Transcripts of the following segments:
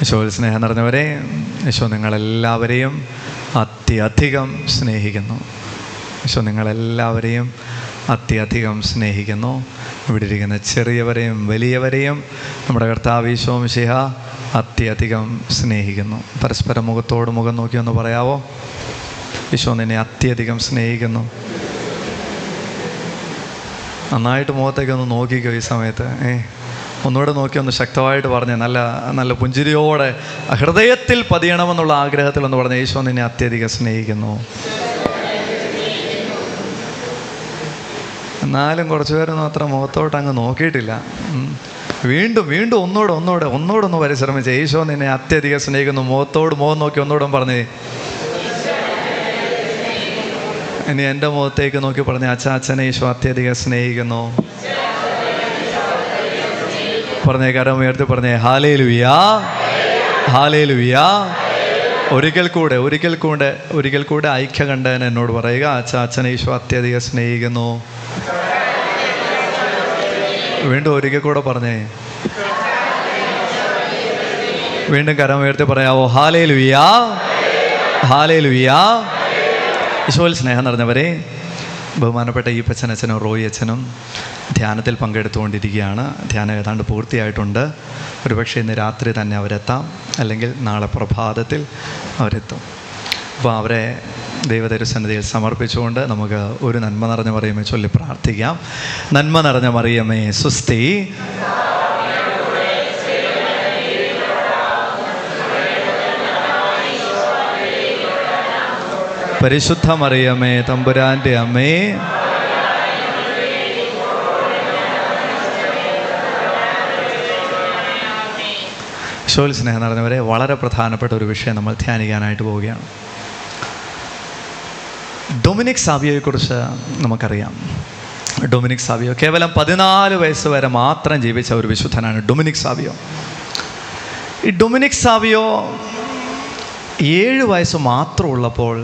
യേശുവിൽ സ്നേഹം നിറഞ്ഞവരെ, യേശു നിങ്ങളെല്ലാവരെയും അത്യധികം സ്നേഹിക്കുന്നു. യേശു നിങ്ങളെല്ലാവരെയും അത്യധികം സ്നേഹിക്കുന്നു. ഇവിടെ ഇരിക്കുന്ന ചെറിയവരെയും വലിയവരെയും നമ്മുടെ കർത്താവ് ഈശോ മിശിഹ അത്യധികം സ്നേഹിക്കുന്നു. പരസ്പരം മുഖത്തോട് മുഖം നോക്കി ഒന്ന് പറയാവോ? ഈശോ നിന്നെ അത്യധികം സ്നേഹിക്കുന്നു. നന്നായിട്ട് മുഖത്തേക്കൊന്ന് നോക്കിക്കോ ഈ സമയത്ത്. ഒന്നുകൂടെ നോക്കി ഒന്ന് ശക്തമായിട്ട് പറഞ്ഞ് നല്ല നല്ല പുഞ്ചിരിയോടെ ഹൃദയത്തിൽ പതിയണമെന്നുള്ള ആഗ്രഹത്തിൽ ഒന്ന് പറഞ്ഞ ഈശോ നിന്നെ അത്യധികം സ്നേഹിക്കുന്നു. എന്നാലും കുറച്ച് പേരൊന്നും അത്ര മുഖത്തോട്ട് അങ്ങ് നോക്കിയിട്ടില്ല. വീണ്ടും വീണ്ടും ഒന്നുകൂടെ പരിശ്രമിച്ച് ഈശോ നിന്നെ അത്യധികം സ്നേഹിക്കുന്നു. മുഖത്തോട് മുഖം നോക്കി ഒന്നുകൂടെ പറഞ്ഞേ. ഇനി എൻ്റെ മുഖത്തേക്ക് നോക്കി പറഞ്ഞേ, അച്ഛനെ ഈശോ അത്യധികം സ്നേഹിക്കുന്നു. പറഞ്ഞേ, കരം ഉയർത്തി പറഞ്ഞേ, ഹല്ലേലൂയാ, ഹല്ലേലൂയാ. ഒരിക്കൽ കൂടെ ഐക്യകണ്ഠൻ എന്നോട് പറയുക, അച്ഛനെ ഈശോ അത്യധികം സ്നേഹിക്കുന്നു. വീണ്ടും ഒരിക്കൽ കൂടെ പറഞ്ഞേ, വീണ്ടും കരം ഉയർത്തി പറയാവോ? ഹല്ലേലൂയാ, ഹല്ലേലൂയാ. ഈശോയിൽ സ്നേഹം നിറഞ്ഞവരെ, ബഹുമാനപ്പെട്ട ഈ അച്ഛനും റോയി അച്ഛനും ധ്യാനത്തിൽ പങ്കെടുത്തുകൊണ്ടിരിക്കുകയാണ്. ധ്യാനം ഏതാണ്ട് പൂർത്തിയായിട്ടുണ്ട്. ഒരുപക്ഷെ ഇന്ന് രാത്രി തന്നെ അവരെത്താം, അല്ലെങ്കിൽ നാളെ പ്രഭാതത്തിൽ അവരെത്തും. അപ്പോൾ അവരെ ദൈവതിരുസന്നിധിയിൽ സമർപ്പിച്ചുകൊണ്ട് നമുക്ക് ഒരു നന്മ നിറഞ്ഞ മറിയമേ ചൊല്ലി പ്രാർത്ഥിക്കാം. നന്മ നിറഞ്ഞ മറിയമേ സുസ്തി, പരിശുദ്ധ മറിയമേ തമ്പുരാൻ്റെ അമ്മേ, ഈശോയിൽ സ്നേഹം നിറഞ്ഞവരെ, വളരെ പ്രധാനപ്പെട്ട ഒരു വിഷയം നമ്മൾ ധ്യാനിക്കാനായിട്ട് പോവുകയാണ്. ഡൊമിനിക് സാവിയോയെക്കുറിച്ച് നമുക്കറിയാം. ഡൊമിനിക് സാവിയോ കേവലം 14 വയസ്സ് വരെ മാത്രം ജീവിച്ച ഒരു വിശുദ്ധനാണ് ഡൊമിനിക് സാവിയോ. ഈ ഡൊമിനിക് സാവിയോ 7 വയസ്സ് മാത്രമുള്ളപ്പോൾ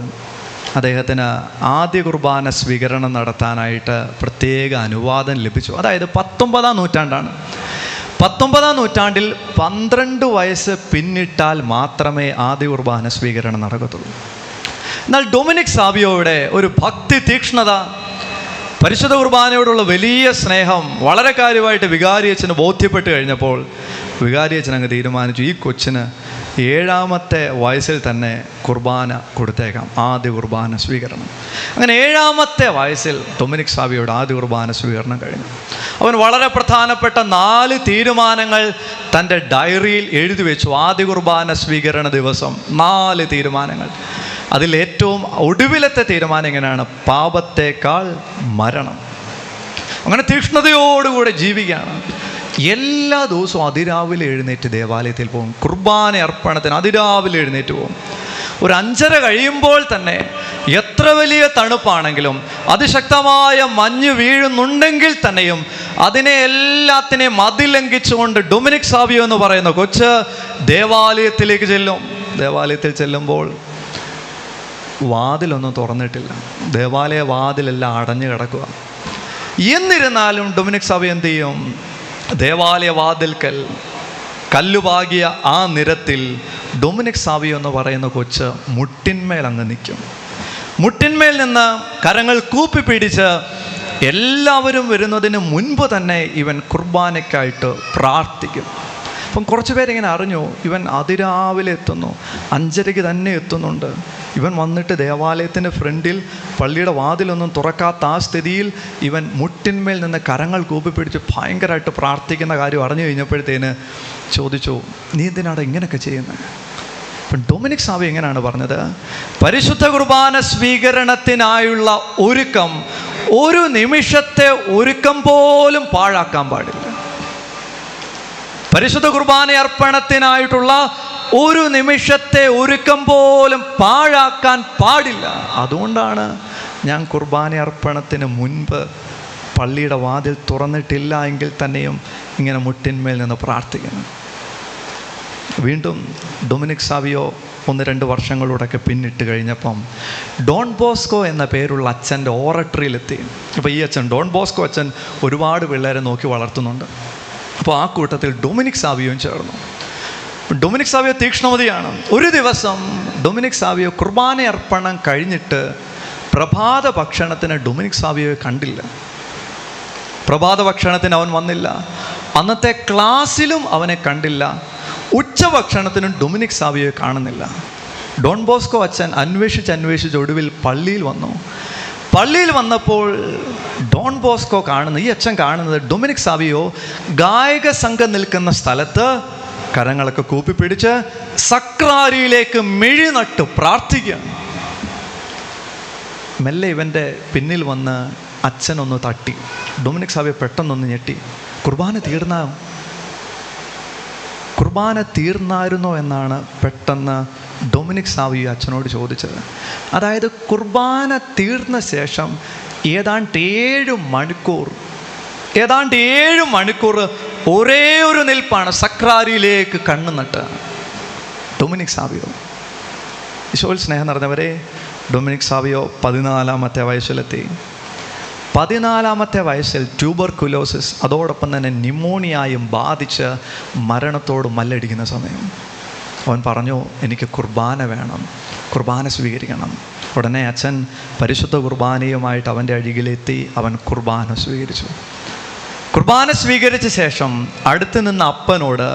അദ്ദേഹത്തിന് ആദ്യ കുർബാന സ്വീകരണം നടത്താനായിട്ട് പ്രത്യേക അനുവാദം ലഭിച്ചു. അതായത് 19-ാം നൂറ്റാണ്ടാണ്. 19-ാം നൂറ്റാണ്ടിൽ 12 വയസ്സ് പിന്നിട്ടാൽ മാത്രമേ ആദ്യ കുർബാന സ്വീകരണം നടക്കത്തുള്ളൂ. എന്നാൽ ഡൊമിനിക് സാവിയോയുടെ ഒരു ഭക്തി തീക്ഷ്ണത, പരിശുദ്ധ കുർബാനയോടുള്ള വലിയ സ്നേഹം വളരെ കാര്യമായിട്ട് വികാരിയച്ഛന് ബോധ്യപ്പെട്ട് കഴിഞ്ഞപ്പോൾ വികാരിയച്ഛൻ അങ്ങ് തീരുമാനിച്ചു, ഈ കൊച്ചിന് 7-ാമത്തെ വയസ്സിൽ തന്നെ കുർബാന കൊടുത്തേക്കാം, ആദ്യ കുർബാന സ്വീകരണം. അങ്ങനെ 7-ാമത്തെ വയസ്സിൽ ഡൊമിനിക് സാവിയോയുടെ ആദ്യ കുർബാന സ്വീകരണം കഴിഞ്ഞു. അവൻ വളരെ പ്രധാനപ്പെട്ട 4 തീരുമാനങ്ങൾ തൻ്റെ ഡയറിയിൽ എഴുതി വെച്ചു. ആദ്യ കുർബാന സ്വീകരണ ദിവസം 4 തീരുമാനങ്ങൾ. അതിൽ ഏറ്റവും ഒടുവിലത്തെ തീരുമാനം എങ്ങനെയാണ്? പാപത്തേക്കാൾ മരണം. അങ്ങനെ തീക്ഷ്ണതയോടുകൂടെ ജീവിക്കുകയാണ്. എല്ലാ ദിവസവും അതിരാവിലെ എഴുന്നേറ്റ് ദേവാലയത്തിൽ പോകും. കുർബാന അർപ്പണത്തിന് അതിരാവിലെ എഴുന്നേറ്റ് പോകും. ഒരു 5:30 കഴിയുമ്പോൾ തന്നെ എത്ര വലിയ തണുപ്പാണെങ്കിലും അതിശക്തമായ മഞ്ഞ് വീഴുന്നുണ്ടെങ്കിൽ തന്നെയും അതിനെ എല്ലാത്തിനെയും മതിലംഘിച്ചുകൊണ്ട് ഡൊമിനിക് സാവിയോ എന്ന് പറയുന്ന കൊച്ച് ദേവാലയത്തിലേക്ക് ചെല്ലും. ദേവാലയത്തിൽ ചെല്ലുമ്പോൾ വാതിലൊന്നും തുറന്നിട്ടില്ല. ദേവാലയ വാതിലെല്ലാം അടഞ്ഞു കിടക്കുക. എന്നിരുന്നാലും ഡൊമിനിക് സാവിയോ എന്ത് ചെയ്യും? ദേവാലയ വാതിൽക്കൽ കല്ലുപാകിയ ആ നിരത്തിൽ ഡൊമിനിക് സാവിയോ എന്ന് പറയുന്ന കൊച്ച് മുട്ടിന്മേൽ അങ്ങ് നിൽക്കും. മുട്ടിന്മേൽ നിന്ന് കരങ്ങൾ കൂപ്പി പിടിച്ച് എല്ലാവരും വരുന്നതിന് മുൻപ് തന്നെ ഇവൻ കുർബാനയ്ക്കായിട്ട് പ്രാർത്ഥിക്കും. അപ്പം കുറച്ച് പേരിങ്ങനെ അറിഞ്ഞു, ഇവൻ അതിരാവിലെ എത്തുന്നു, 5:30 തന്നെ എത്തുന്നുണ്ട്. ഇവൻ വന്നിട്ട് ദേവാലയത്തിൻ്റെ ഫ്രണ്ടിൽ പള്ളിയുടെ വാതിലൊന്നും തുറക്കാത്ത ആ സ്ഥിതിയിൽ ഇവൻ മുട്ടിന്മേൽ നിന്ന് കരങ്ങൾ കൂപ്പിപ്പിടിച്ച് ഭയങ്കരമായിട്ട് പ്രാർത്ഥിക്കുന്ന കാര്യം അറിഞ്ഞു കഴിഞ്ഞപ്പോഴത്തേന് ചോദിച്ചു, നീ എന്തിനാണ് ഇങ്ങനെയൊക്കെ ചെയ്യുന്നത്? അപ്പം ഡൊമിനിക് സാവിയോ എങ്ങനെയാണ് പറഞ്ഞത്? പരിശുദ്ധ കുർബാന സ്വീകരണത്തിനായുള്ള ഒരുക്കം, ഒരു നിമിഷത്തെ ഒരുക്കം പോലും പാഴാക്കാൻ പാടില്ല. പരിശുദ്ധ കുർബാന അർപ്പണത്തിനായിട്ടുള്ള ഒരു നിമിഷത്തെ ഒരുക്കം പോലും പാഴാക്കാൻ പാടില്ല. അതുകൊണ്ടാണ് ഞാൻ കുർബാന അർപ്പണത്തിന് മുൻപ് പള്ളിയുടെ വാതിൽ തുറന്നിട്ടില്ല എങ്കിൽ തന്നെയും ഇങ്ങനെ മുട്ടിന്മേൽ നിന്ന് പ്രാർത്ഥിക്കുന്നു. വീണ്ടും ഡൊമിനിക് സാവിയോ 1-2 വർഷങ്ങളോടൊക്കെ പിന്നിട്ട് കഴിഞ്ഞപ്പം ഡോൺ ബോസ്കോ എന്ന പേരുള്ള അച്ഛൻ്റെ ഓറട്ടറിയിലെത്തി. അപ്പോൾ ഈ അച്ഛൻ, ഡോൺ ബോസ്കോ അച്ഛൻ, ഒരുപാട് പിള്ളേരെ നോക്കി വളർത്തുന്നുണ്ട്. അപ്പോൾ ആ കൂട്ടത്തിൽ ഡൊമിനിക് സാവിയോയും ചേർന്നു. ഡൊമിനിക് സാവിയോ തീക്ഷ്ണമതിയാണ്. ഒരു ദിവസം ഡൊമിനിക് സാവിയോ കുർബാന അർപ്പണം കഴിഞ്ഞിട്ട് പ്രഭാത ഭക്ഷണത്തിന് ഡൊമിനിക് സാവിയോയെ കണ്ടില്ല. പ്രഭാത ഭക്ഷണത്തിന് അവൻ വന്നില്ല. അന്നത്തെ ക്ലാസ്സിലും അവനെ കണ്ടില്ല. ഉച്ചഭക്ഷണത്തിനും ഡൊമിനിക് സാവിയോയെ കാണുന്നില്ല. ഡോൺ ബോസ്കോ അച്ഛൻ അന്വേഷിച്ച് ഒടുവിൽ പള്ളിയിൽ വന്നു. പള്ളിയിൽ വന്നപ്പോൾ ഡോൺ ബോസ്കോ ഈ അച്ഛൻ കാണുന്നത് ഡൊമിനിക് സാവിയോ ഗായക സംഘം നിൽക്കുന്ന സ്ഥലത്ത് കരങ്ങളൊക്കെ കൂപ്പിപ്പിടിച്ച് സക്രാരിയിലേക്ക് മിഴി നട്ടു പ്രാർത്ഥിക്കുകയാണ്. മെല്ലെ ഇവൻ്റെ പിന്നിൽ വന്ന് അച്ഛനൊന്ന് തട്ടി. ഡൊമിനിക് സാവിയോ പെട്ടെന്നൊന്ന് ഞെട്ടി. കുർബാന തീർന്നായിരുന്നോ എന്നാണ് പെട്ടെന്ന് ഡൊമിനിക് സാവിയോ അച്ഛനോട് ചോദിച്ചത്. അതായത് കുർബാന തീർന്ന ശേഷം ഏതാണ്ട് 7 മണിക്കൂർ ഒരേ ഒരു നിൽപ്പാണ് സക്രാരിയിലേക്ക് കണ്ണു നട്ട് ഡൊമിനിക് സാവിയോ. ഈശോയിൽ സ്നേഹം നിറഞ്ഞവരെ, ഡൊമിനിക് സാവിയോ 14-ാമത്തെ വയസ്സിലെത്തി. 14-ാമത്തെ വയസ്സിൽ ട്യൂബർകുലോസിസ്, അതോടൊപ്പം തന്നെ ന്യൂമോണിയയും ബാധിച്ച് മരണത്തോട് മല്ലടിക്കുന്ന സമയം. അവൻ പറഞ്ഞു, എനിക്ക് കുർബാന വേണം, കുർബാന സ്വീകരിക്കണം. ഉടനെ അച്ഛൻ പരിശുദ്ധ കുർബാനയുമായിട്ട് അവൻ്റെ അരികിലെത്തി. അവൻ കുർബാന സ്വീകരിച്ചു. കുർബാന സ്വീകരിച്ച ശേഷം അടുത്ത് നിന്ന അപ്പനോട്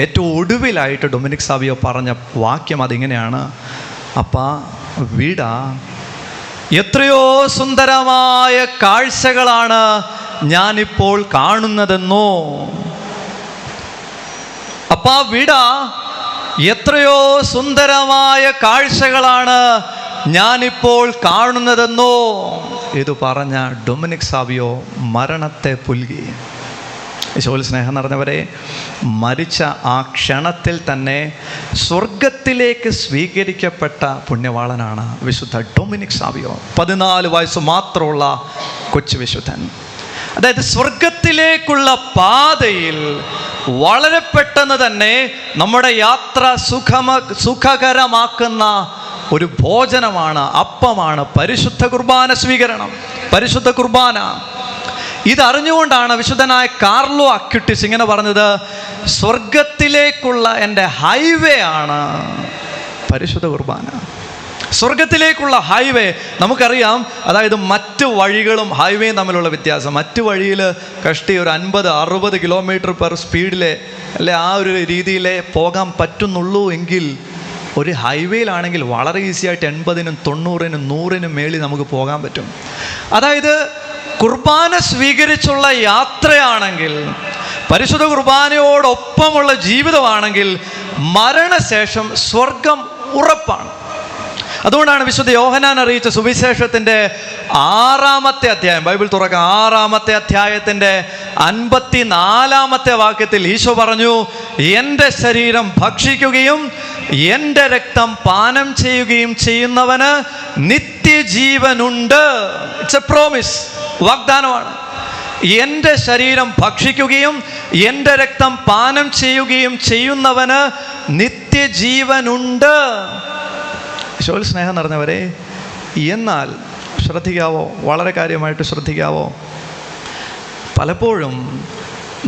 ഏറ്റവും ഒടുവിലായിട്ട് ഡൊമിനിക് സാവിയോ പറഞ്ഞ വാക്യം അതിങ്ങനെയാണ്: അപ്പാ, വീടാ, എത്രയോ സുന്ദരമായ കാഴ്ചകളാണ് ഞാനിപ്പോൾ കാണുന്നതെന്നോ. അപ്പാ, വീടാ, എത്രയോ സുന്ദരമായ കാഴ്ചകളാണ് ഞാനിപ്പോൾ കാണുന്നതെന്നോ. ഇത് പറഞ്ഞ ഡൊമിനിക് സാവിയോ മരണത്തെ പുൽകി. ഈശോയിൽ സ്നേഹം നിറഞ്ഞവരെ, മരിച്ച ആ ക്ഷണത്തിൽ തന്നെ സ്വർഗത്തിലേക്ക് സ്വീകരിക്കപ്പെട്ട പുണ്യവാളനാണ് വിശുദ്ധ ഡൊമിനിക് സാവിയോ. 14 വയസ്സ് മാത്രമുള്ള കൊച്ചു വിശുദ്ധൻ. അതായത് സ്വർഗത്തിലേക്കുള്ള പാതയിൽ വളരെ പെട്ടെന്ന് തന്നെ നമ്മുടെ യാത്ര സുഖകരമാക്കുന്ന ഒരു ഭോജനമാണ്, അപ്പമാണ് പരിശുദ്ധ കുർബാന സ്വീകരണം, പരിശുദ്ധ കുർബാന. ഇതറിഞ്ഞുകൊണ്ടാണ് വിശുദ്ധനായ കാർലോ അക്യുട്ടിസ് ഇങ്ങനെ പറഞ്ഞത്: സ്വർഗത്തിലേക്കുള്ള എൻ്റെ ഹൈവേ ആണ് പരിശുദ്ധ കുർബാന. സ്വർഗത്തിലേക്കുള്ള ഹൈവേ നമുക്കറിയാം. അതായത് മറ്റ് വഴികളും ഹൈവേയും തമ്മിലുള്ള വ്യത്യാസം. മറ്റ് വഴിയിൽ കഷ്ടി ഒരു 50-60 കിലോമീറ്റർ പെർ സ്പീഡിലെ അല്ലെ ആ ഒരു രീതിയിലേ പോകാൻ പറ്റുന്നുള്ളൂ എങ്കിൽ ഒരു ഹൈവേയിലാണെങ്കിൽ വളരെ ഈസിയായിട്ട് 80-നും 90-നും 100-നും മേളിൽ നമുക്ക് പോകാൻ പറ്റും. അതായത് കുർബാന സ്വീകരിച്ചുള്ള യാത്രയാണെങ്കിൽ, പരിശുദ്ധ കുർബാനയോടൊപ്പമുള്ള ജീവിതമാണെങ്കിൽ മരണശേഷം സ്വർഗം ഉറപ്പാണ്. അതുകൊണ്ടാണ് വിശുദ്ധ യോഹന്നാൻ അറിയിച്ച സുവിശേഷത്തിൻ്റെ 6-ാമത്തെ അധ്യായം, ബൈബിൾ തുറക്കാം, 6-ാമത്തെ അധ്യായത്തിൻ്റെ 54-ാമത്തെ വാക്യത്തിൽ ഈശോ പറഞ്ഞു: എൻ്റെ ശരീരം ഭക്ഷിക്കുകയും എൻ്റെ രക്തം പാനം ചെയ്യുകയും ചെയ്യുന്നവന് നിത്യജീവനുണ്ട്. ഇറ്റ്സ് എ പ്രോമിസ്, വാഗ്ദാനമാണ്. എൻ്റെ ശരീരം ഭക്ഷിക്കുകയും എൻ്റെ രക്തം പാനം ചെയ്യുകയും ചെയ്യുന്നവന് നിത്യജീവനുണ്ട്. ഈശോയിൽ സ്നേഹം നിറഞ്ഞവരെ, എന്നാൽ ശ്രദ്ധിക്കാവോ, വളരെ കാര്യമായിട്ട് ശ്രദ്ധിക്കാവോ, പലപ്പോഴും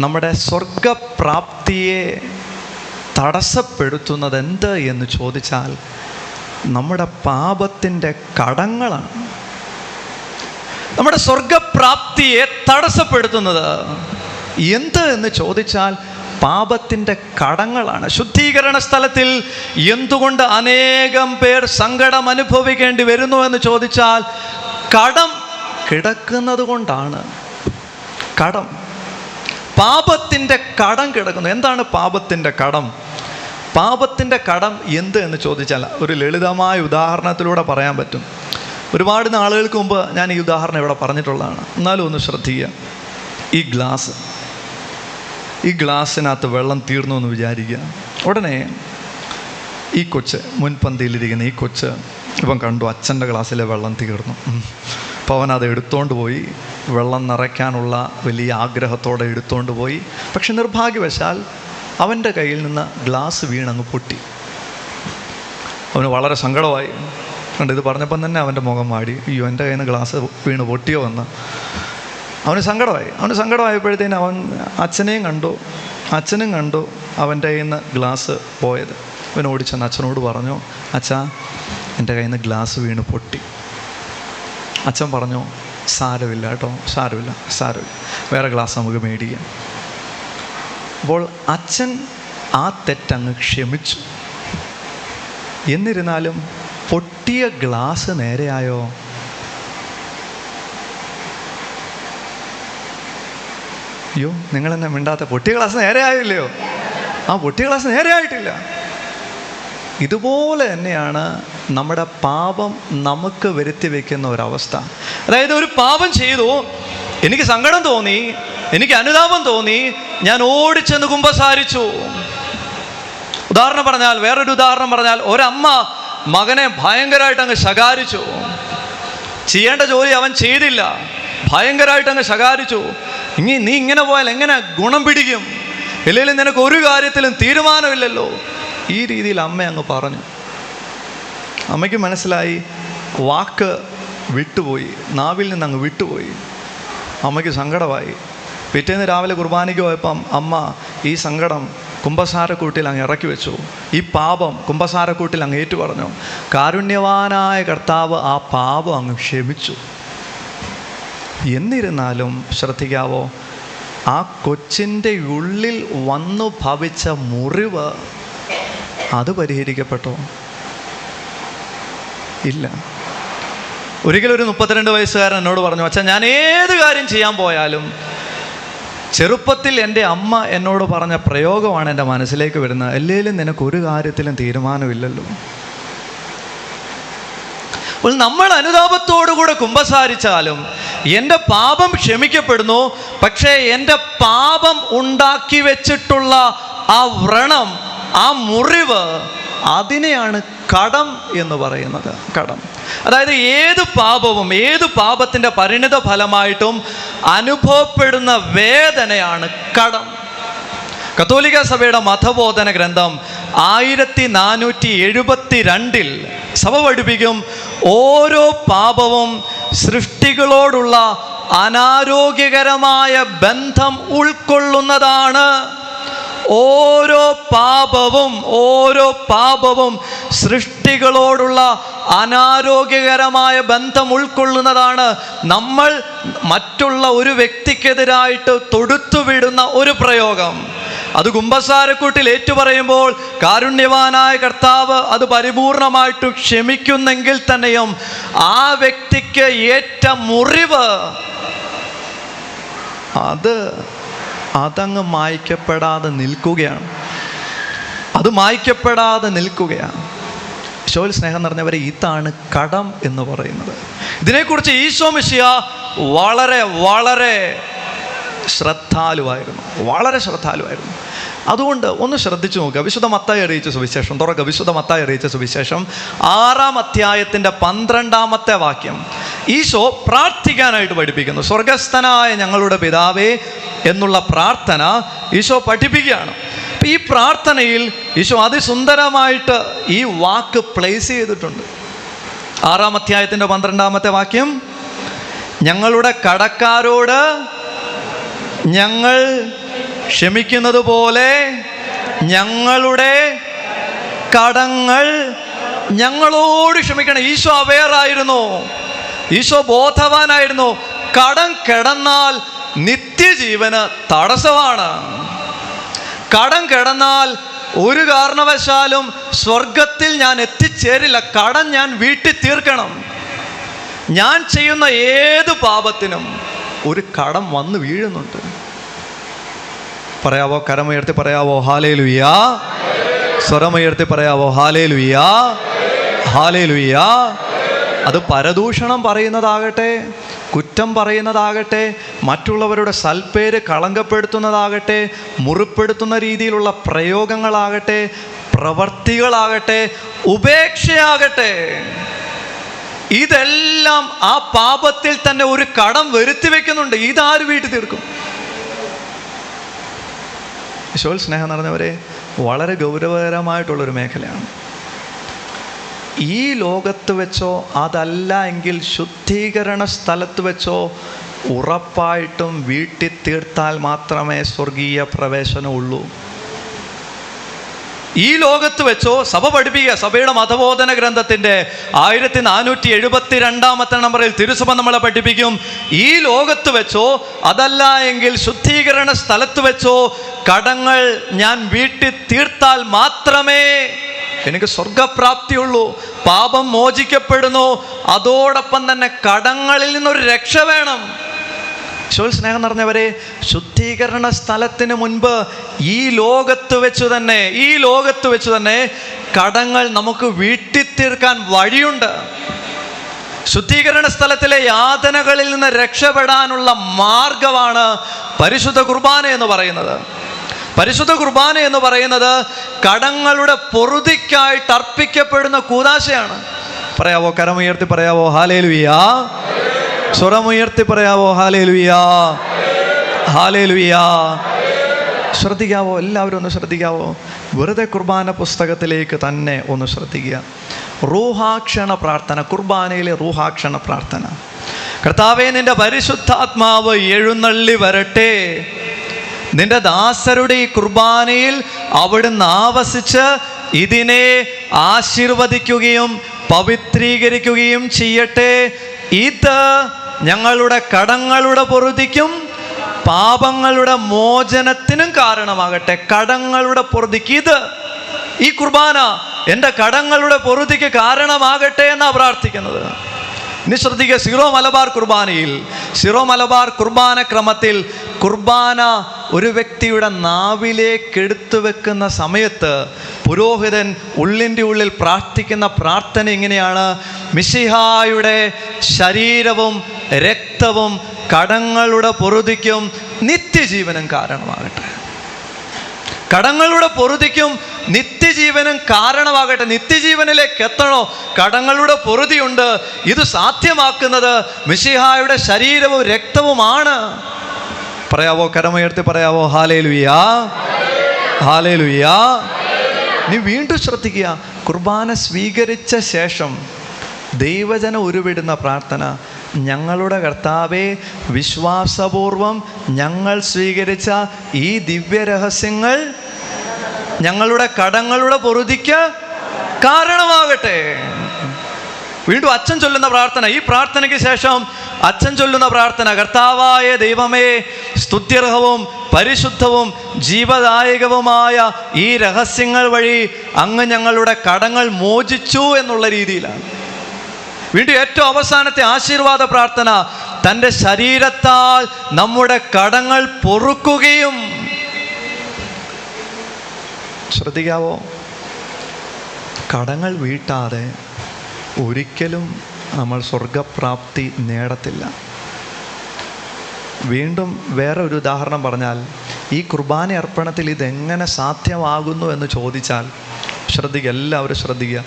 നമ്മുടെ സ്വർഗപ്രാപ്തിയെ തടസ്സപ്പെടുത്തുന്നത് എന്ത് എന്ന് ചോദിച്ചാൽ നമ്മുടെ പാപത്തിൻ്റെ കടങ്ങളാണ്. നമ്മുടെ സ്വർഗപ്രാപ്തിയെ തടസ്സപ്പെടുത്തുന്നത് എന്ത് എന്ന് ചോദിച്ചാൽ പാപത്തിൻ്റെ കടങ്ങളാണ്. ശുദ്ധീകരണ സ്ഥലത്തിൽ എന്തുകൊണ്ട് അനേകം പേർ സങ്കടം അനുഭവിക്കേണ്ടി വരുന്നു എന്ന് ചോദിച്ചാൽ കടം കിടക്കുന്നത് കൊണ്ടാണ്. കടം, പാപത്തിൻ്റെ കടം കിടക്കുന്നു. എന്താണ് പാപത്തിൻ്റെ കടം? പാപത്തിൻ്റെ കടം എന്ത് എന്ന് ചോദിച്ചാൽ ഒരു ലളിതമായ ഉദാഹരണത്തിലൂടെ പറയാൻ പറ്റും. ഒരുപാട് നാളുകൾക്ക് മുമ്പ് ഞാൻ ഈ ഉദാഹരണം ഇവിടെ പറഞ്ഞിട്ടുള്ളതാണ്. എന്നാലും ഒന്ന് ശ്രദ്ധിക്കുക. ഈ ഗ്ലാസ്സിനകത്ത് വെള്ളം തീർന്നു എന്ന് വിചാരിക്കുക. ഉടനെ ഈ കൊച്ച്, മുൻപന്തിയിലിരിക്കുന്ന ഈ കൊച്ച് ഇപ്പം കണ്ടു അച്ഛൻ്റെ ഗ്ലാസ്സിലെ വെള്ളം തീർന്നു. അപ്പോൾ അവൻ അത് എടുത്തുകൊണ്ട് പോയി, വെള്ളം നിറയ്ക്കാനുള്ള വലിയ ആഗ്രഹത്തോടെ എടുത്തുകൊണ്ട് പോയി. പക്ഷെ നിർഭാഗ്യവശാൽ അവൻ്റെ കയ്യിൽ നിന്ന് ഗ്ലാസ് വീണങ്ങ് പൊട്ടി. അവന് വളരെ സങ്കടമായി. കണ്ട് ഇത് പറഞ്ഞപ്പം തന്നെ അവൻ്റെ മുഖം വാടി. അയ്യോ, എൻ്റെ കയ്യിൽ നിന്ന് ഗ്ലാസ് വീണ് പൊട്ടിയോ എന്ന് അവന് സങ്കടമായി. അവന് സങ്കടമായപ്പോഴത്തേന് അവൻ അച്ഛനെയും കണ്ടു, അച്ഛനും കണ്ടു അവൻ്റെ കയ്യിൽ നിന്ന് ഗ്ലാസ് പോയത്. അവൻ ഓടിച്ചെന്ന് അച്ഛനോട് പറഞ്ഞു, അച്ഛാ എൻ്റെ കയ്യിൽ നിന്ന് ഗ്ലാസ് വീണ് പൊട്ടി. അച്ഛൻ പറഞ്ഞു, സാരമില്ല കേട്ടോ, സാരമില്ല, വേറെ ഗ്ലാസ് നമുക്ക് മേടിക്കാം. അപ്പോൾ അച്ഛൻ ആ തെറ്റങ്ങ് ക്ഷമിച്ചു. എന്നിരുന്നാലും പൊട്ടിയ ഗ്ലാസ് നേരെയായോ? അയ്യോ, നിങ്ങളെന്നെ മിണ്ടാത്ത? പൊട്ടിയ ഗ്ലാസ് നേരെയായില്ലയോ? ആ പൊട്ടിയ ഗ്ലാസ് നേരെയായിട്ടില്ല. ഇതുപോലെ തന്നെയാണ് നമ്മുടെ പാപം നമുക്ക് വരുത്തി വയ്ക്കുന്ന ഒരവസ്ഥ. അതായത് ഒരു പാപം ചെയ്തു, എനിക്ക് സങ്കടം തോന്നി, എനിക്ക് അനുതാപം തോന്നി, ഞാൻ ഓടിച്ചെന്ന് കുമ്പസാരിച്ചു. വേറൊരു ഉദാഹരണം പറഞ്ഞാൽ, ഒരമ്മ മകനെ ഭയങ്കരമായിട്ട് അങ്ങ് ശകാരിച്ചു. ചെയ്യേണ്ട ജോലി അവൻ ചെയ്തില്ല, ഭയങ്കരമായിട്ട് അങ്ങ് ശകാരിച്ചു. നീ ഇങ്ങനെ പോയാൽ എങ്ങനെ ഗുണം പിടിക്കും? ഇല്ലെങ്കിൽ നിനക്ക് ഒരു കാര്യത്തിലും തീരുമാനമില്ലല്ലോ. ഈ രീതിയിൽ അമ്മ അങ്ങ് പറഞ്ഞു. അമ്മയ്ക്ക് മനസ്സിലായി, വാക്ക് വിട്ടുപോയി, നാവിൽ നിന്ന് അങ്ങ് വിട്ടുപോയി. അമ്മയ്ക്ക് സങ്കടമായി. പിറ്റേന്ന് രാവിലെ കുർബാനയ്ക്ക് പോയപ്പം അമ്മ ഈ സങ്കടം കുമ്പസാരക്കൂട്ടിൽ അങ്ങ് ഇറക്കി വെച്ചു. ഈ പാപം കുമ്പസാരക്കൂട്ടിൽ അങ്ങ് ഏറ്റു പറഞ്ഞു. കാരുണ്യവാനായ കർത്താവ് ആ പാപം അങ്ങ് ക്ഷമിച്ചു. എന്നിരുന്നാലും ശ്രദ്ധിക്കാവോ, ആ കൊച്ചിൻ്റെ ഉള്ളിൽ വന്നു ഭവിച്ച മുറിവ് അത് പരിഹരിക്കപ്പെട്ടോ? ഇല്ല. ഒരിക്കലും ഒരു 32 വയസ്സുകാരൻ എന്നോട് പറഞ്ഞു, അച്ഛാ ഞാൻ ഏത് കാര്യം ചെയ്യാൻ പോയാലും ചെറുപ്പത്തിൽ എൻ്റെ അമ്മ എന്നോട് പറഞ്ഞ പ്രയോഗമാണ് എൻ്റെ മനസ്സിലേക്ക് വരുന്നത്, അല്ലെങ്കിലും നിനക്കൊരു കാര്യത്തിലും തീരുമാനമില്ലല്ലോ. അപ്പോൾ നമ്മൾ അനുതാപത്തോടുകൂടെ കുമ്പസാരിച്ചാലും എൻ്റെ പാപം ക്ഷമിക്കപ്പെടുന്നു. പക്ഷേ എൻ്റെ പാപം ഉണ്ടാക്കി വെച്ചിട്ടുള്ള ആ വ്രണം, ആ മുറിവ്, അതിനെയാണ് കടം എന്ന് പറയുന്നത്. കടം, അതായത് ഏത് പാപവും ഏത് പാപത്തിൻ്റെ പരിണിത ഫലമായിട്ടും അനുഭവപ്പെടുന്ന വേദനയാണ് കടം. കത്തോലിക്ക സഭയുടെ മതബോധന ഗ്രന്ഥം 1472 സഭ പഠിപ്പിക്കും, ഓരോ പാപവും സൃഷ്ടികളോടുള്ള അനാരോഗ്യകരമായ ബന്ധം ഉൾക്കൊള്ളുന്നതാണ്. ഓരോ പാപവും സൃഷ്ടികളോടുള്ള അനാരോഗ്യകരമായ ബന്ധം ഉൾക്കൊള്ളുന്നതാണ്. നമ്മൾ മറ്റുള്ള ഒരു വ്യക്തിക്കെതിരായിട്ട് തൊടുത്തുവിടുന്ന ഒരു പ്രയോഗം, അത് കുമ്പസാരക്കൂട്ടിൽ ഏറ്റുപറയുമ്പോൾ കാരുണ്യവാനായ കർത്താവ് അത് പരിപൂർണമായിട്ടും ക്ഷമിക്കുന്നെങ്കിൽ തന്നെയും ആ വ്യക്തിക്ക് ഏറ്റ മുറിവ് അതങ്ങ് മായ്ക്കപ്പെടാതെ നിൽക്കുകയാണ്. ഈശോയിൽ സ്നേഹം നിറഞ്ഞവരെ, ഇതാണ് കടം എന്ന് പറയുന്നത്. ഇതിനെക്കുറിച്ച് ഈശോ മിശിഹ വളരെ വളരെ ശ്രദ്ധാലുവായിരുന്നു. അതുകൊണ്ട് ഒന്ന് ശ്രദ്ധിച്ചു നോക്കുക. വിശുദ്ധ മത്തായി അറിയിച്ച സുവിശേഷം തുറക്കുക. വിശുദ്ധ മത്തായി അറിയിച്ച സുവിശേഷം 6-ാം അധ്യായത്തിൻ്റെ 12-ാമത്തെ വാക്യം ഈശോ പ്രാർത്ഥിക്കാനായിട്ട് പഠിപ്പിക്കുന്നു. സ്വർഗസ്ഥനായ ഞങ്ങളുടെ പിതാവേ എന്നുള്ള പ്രാർത്ഥന ഈശോ പഠിപ്പിക്കുകയാണ്. അപ്പം ഈ പ്രാർത്ഥനയിൽ ഈശോ അതിസുന്ദരമായിട്ട് ഈ വാക്ക് പ്ലേസ് ചെയ്തിട്ടുണ്ട്. 6-ാം അധ്യായത്തിൻ്റെ 12-ാമത്തെ വാക്യം, ഞങ്ങളുടെ കടക്കാരോട് ഞങ്ങൾ ക്ഷമിക്കുന്നത് പോലെ ഞങ്ങളുടെ കടങ്ങൾ ഞങ്ങളോട് ക്ഷമിക്കണം. ഈശോ അവെയറായിരുന്നു, ഈശോ ബോധവാനായിരുന്നു. കടം കിടന്നാൽ നിത്യജീവന് തടസ്സമാണ്. കടം കിടന്നാൽ ഒരു കാരണവശാലും സ്വർഗത്തിൽ ഞാൻ എത്തിച്ചേരില്ല. കടം ഞാൻ വീട്ടിൽ തീർക്കണം. ഞാൻ ചെയ്യുന്ന ഏത് പാപത്തിനും ഒരു കടം വന്ന് വീഴുന്നുണ്ട്. പറയാവോ? കരമുയർത്തി പറയാവോ? ഹല്ലേലൂയാ. സ്വരമുയർത്തി പറയാവോ? ഹല്ലേലൂയാ, ഹല്ലേലൂയാ. അത് പരദൂഷണം പറയുന്നതാകട്ടെ, കുറ്റം പറയുന്നതാകട്ടെ, മറ്റുള്ളവരുടെ സൽപ്പേര് കളങ്കപ്പെടുത്തുന്നതാകട്ടെ, മുറിപ്പെടുത്തുന്ന രീതിയിലുള്ള പ്രയോഗങ്ങളാകട്ടെ, പ്രവർത്തികളാകട്ടെ, ഉപേക്ഷയാകട്ടെ, ഇതെല്ലാം ആ പാപത്തിൽ തന്നെ ഒരു കടം വരുത്തി വെക്കുന്നുണ്ട്. ഇതാര് വീട്ടിൽ തീർക്കും? ഈശോയിൽ സ്നേഹം നിറഞ്ഞവരെ, വളരെ ഗൗരവകരമായിട്ടുള്ളൊരു മേഖലയാണ്. ഈ ലോകത്ത് വെച്ചോ അതല്ല എങ്കിൽ ശുദ്ധീകരണ സ്ഥലത്ത് വെച്ചോ ഉറപ്പായിട്ടും വീട്ടിൽ തീർത്താൽ മാത്രമേ സ്വർഗീയ പ്രവേശനമുള്ളൂ. ഈ ലോകത്ത് വെച്ചോ സഭ പഠിപ്പിക്കുക, സഭയുടെ മതബോധന ഗ്രന്ഥത്തിൻ്റെ 1472 നമ്പറിൽ തിരുസഭ നമ്മളെ പഠിപ്പിക്കും, ഈ ലോകത്ത് വെച്ചോ അതല്ല എങ്കിൽ ശുദ്ധീകരണ സ്ഥലത്ത് വെച്ചോ കടങ്ങൾ ഞാൻ വീട്ടിൽ തീർത്താൽ മാത്രമേ എനിക്ക് സ്വർഗപ്രാപ്തിയുള്ളൂ. പാപം മോചിക്കപ്പെടുന്നു, അതോടൊപ്പം തന്നെ കടങ്ങളിൽ നിന്നൊരു രക്ഷ വേണം. ഈശോയിൽ സ്നേഹം നിറഞ്ഞവരെ, ശുദ്ധീകരണ സ്ഥലത്തിന് മുൻപ് ഈ ലോകത്ത് വെച്ച് തന്നെ കടങ്ങൾ നമുക്ക് വീട്ടിൽ തീർക്കാൻ വഴിയുണ്ട്. ശുദ്ധീകരണ സ്ഥലത്തിലെ യാതനകളിൽ നിന്ന് രക്ഷപ്പെടാനുള്ള മാർഗമാണ് പരിശുദ്ധ കുർബാന എന്ന് പറയുന്നത്. പരിശുദ്ധ കുർബാന എന്ന് പറയുന്നത് കടങ്ങളുടെ പൊറുതിക്കായിട്ട് അർപ്പിക്കപ്പെടുന്ന കൂദാശയാണ്. പറയാവോ? കരമുയർത്തി പറയാവോ? ഹല്ലേലൂയ. സ്വരമുയർത്തി പറയാവോ? Hallelujah, hallelujah. ശ്രദ്ധിക്കാവോ? എല്ലാവരും ഒന്ന് ശ്രദ്ധിക്കാവോ? വെറുതെ കുർബാന പുസ്തകത്തിലേക്ക് തന്നെ ഒന്ന് ശ്രദ്ധിക്കുക. റൂഹാക്ഷണ പ്രാർത്ഥന, കുർബാനയിലെ റൂഹാക്ഷണ പ്രാർത്ഥന. കർത്താവേ, നിന്റെ പരിശുദ്ധാത്മാവ് എഴുന്നള്ളി വരട്ടെ, നിന്റെ ദാസരുടെ ഈ കുർബാനയിൽ അവിടുന്ന് ആവസിച്ച് ഇതിനെ ആശീർവദിക്കുകയും പവിത്രീകരിക്കുകയും ചെയ്യട്ടെ. ഇത് ഞങ്ങളുടെ കടങ്ങളുടെ പൊറുതിക്കും പാപങ്ങളുടെ മോചനത്തിനും കാരണമാകട്ടെ. കടങ്ങളുടെ പൊറുതിക്ക് ഈ കുർബാന എൻ്റെ കടങ്ങളുടെ പൊറുതിക്ക് കാരണമാകട്ടെ എന്നാണ് പ്രാർത്ഥിക്കുന്നത്. ഇനി ശ്രദ്ധിക്കുക, സീറോ മലബാർ കുർബാന ക്രമത്തിൽ കുർബാന ഒരു വ്യക്തിയുടെ നാവിലേക്ക് എടുത്തു വെക്കുന്ന സമയത്ത് പുരോഹിതൻ ഉള്ളിൻ്റെ ഉള്ളിൽ പ്രാർത്ഥിക്കുന്ന പ്രാർത്ഥന ഇങ്ങനെയാണ്: മിശിഹായുടെ ശരീരവും രക്തവും കടങ്ങളുടെ പൊറുതിക്കും നിത്യജീവനും കാരണമാകട്ടെ. കടങ്ങളുടെ പൊറുതിക്കും നിത്യജീവനും കാരണമാകട്ടെ. നിത്യജീവനിലേക്ക് എത്തണോ? കടങ്ങളുടെ പൊറുതിയുണ്ട്. ഇത് സാധ്യമാക്കുന്നത് മിശിഹായുടെ ശരീരവും രക്തവുമാണ്. പറയാവോ? കരമുയർത്തി പറയാവോ? Hallelujah, hallelujah. നീ വീണ്ടും ശ്രദ്ധിക്കുക, കുർബാന സ്വീകരിച്ച ശേഷം ദൈവജനം ഉരുവിടുന്ന പ്രാർത്ഥന: ഞങ്ങളുടെ കർത്താവേ, വിശ്വാസപൂർവം ഞങ്ങൾ സ്വീകരിച്ച ഈ ദിവ്യരഹസ്യങ്ങൾ ഞങ്ങളുടെ കടങ്ങളുടെ പൊറുതിക്ക് കാരണമാകട്ടെ. വീണ്ടും അച്ഛൻ ചൊല്ലുന്ന പ്രാർത്ഥന. ഈ പ്രാർത്ഥനയ്ക്ക് ശേഷം അച്ഛൻ ചൊല്ലുന്ന പ്രാർത്ഥന: കർത്താവായ ദൈവമേ, സ്തുത്യർഹവും പരിശുദ്ധവും ജീവദായകവുമായ ഈ രഹസ്യങ്ങൾ വഴി അങ്ങ് ഞങ്ങളുടെ കടങ്ങൾ മോചിച്ചു എന്നുള്ള രീതിയിലാണ്. വീണ്ടും ഏറ്റവും അവസാനത്തെ ആശീർവാദ പ്രാർത്ഥന: തൻ്റെ ശരീരത്താൽ നമ്മുടെ കടങ്ങൾ പൊറുക്കുകയും. ശ്രദ്ധിക്കാവോ? കടങ്ങൾ വീട്ടാതെ ഒരിക്കലും നമ്മൾ സ്വർഗപ്രാപ്തി നേടത്തില്ല. വീണ്ടും വേറെ ഒരു ഉദാഹരണം പറഞ്ഞാൽ, ഈ കുർബാന അർപ്പണത്തിൽ ഇതെങ്ങനെ സാധ്യമാകുന്നു എന്ന് ചോദിച്ചാൽ ശ്രദ്ധിക്കുക, എല്ലാവരും ശ്രദ്ധിക്കുക,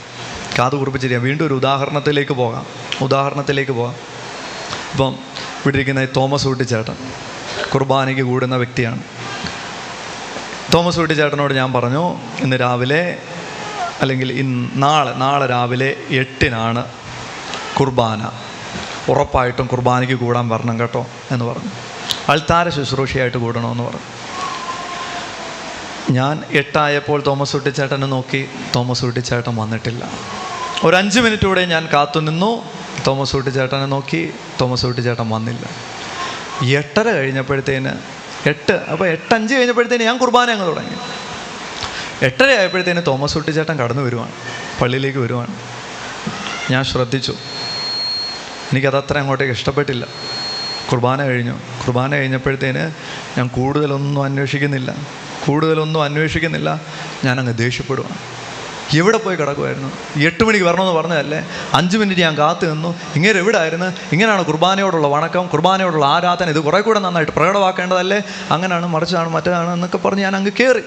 കാത് കുറിപ്പിച്ചിരിക്കുക. വീണ്ടും ഒരു ഉദാഹരണത്തിലേക്ക് പോകാം. ഇപ്പം ഇവിടെ ഇരിക്കുന്ന തോമസ് ഊട്ടിച്ചേട്ടൻ കുർബാനയ്ക്ക് കൂടുന്ന വ്യക്തിയാണ്. തോമസ് ഊട്ടിച്ചേട്ടനോട് ഞാൻ പറഞ്ഞു, ഇന്ന് രാവിലെ അല്ലെങ്കിൽ നാളെ രാവിലെ 8-നാണ് കുർബാന, ഉറപ്പായിട്ടും കുർബാനയ്ക്ക് കൂടാൻ വരണം കേട്ടോ എന്ന് പറഞ്ഞു. അൾത്താര ശുശ്രൂഷയായിട്ട് കൂടണമെന്ന് പറഞ്ഞു. ഞാൻ 8 തോമസ് ഊട്ടിച്ചേട്ടനെ നോക്കി. തോമസ് ഊട്ടിച്ചേട്ടൻ വന്നിട്ടില്ല. ഒരു 5 മിനിറ്റ് കൂടെ ഞാൻ കാത്തുനിന്നു. തോമസ് ഊട്ടിച്ചേട്ടനെ നോക്കി. തോമസ് ഊട്ടിച്ചേട്ടൻ വന്നില്ല. 8:30 കഴിഞ്ഞപ്പോഴത്തേന് 8:05 കഴിഞ്ഞപ്പോഴത്തേന് ഞാൻ കുർബാന അങ്ങ് തുടങ്ങി. 8:30 ആയപ്പോഴത്തേന് തോമസ് ഊട്ടിച്ചേട്ടൻ കടന്നു വരുവാണ്, പള്ളിയിലേക്ക് വരുവാണ്. ഞാൻ ശ്രദ്ധിച്ചു. എനിക്കതത്ര അങ്ങോട്ടേക്ക് ഇഷ്ടപ്പെട്ടില്ല. കുർബാന കഴിഞ്ഞപ്പോഴത്തേന് ഞാൻ കൂടുതലൊന്നും അന്വേഷിക്കുന്നില്ല. ഞാനങ്ങ് ദേഷ്യപ്പെടുവാണ്. എവിടെ പോയി കിടക്കുമായിരുന്നു? 8 മണിക്ക് വരണമെന്ന് പറഞ്ഞതല്ലേ? 5 മിനിറ്റ് ഞാൻ കാത്തു നിന്നു. ഇങ്ങനെ എവിടെ ആയിരുന്നു? ഇങ്ങനെയാണ് കുർബാനയോടുള്ള വണക്കം, കുർബാനയോടുള്ള ആരാധന, ഇത് കുറേ കൂടെ നന്നായിട്ട് പ്രകടമാക്കേണ്ടതല്ലേ? അങ്ങനെയാണ്, മറിച്ചാണ്, മറ്റേതാണ് എന്നൊക്കെ പറഞ്ഞ് ഞാൻ അങ്ങ് കയറി.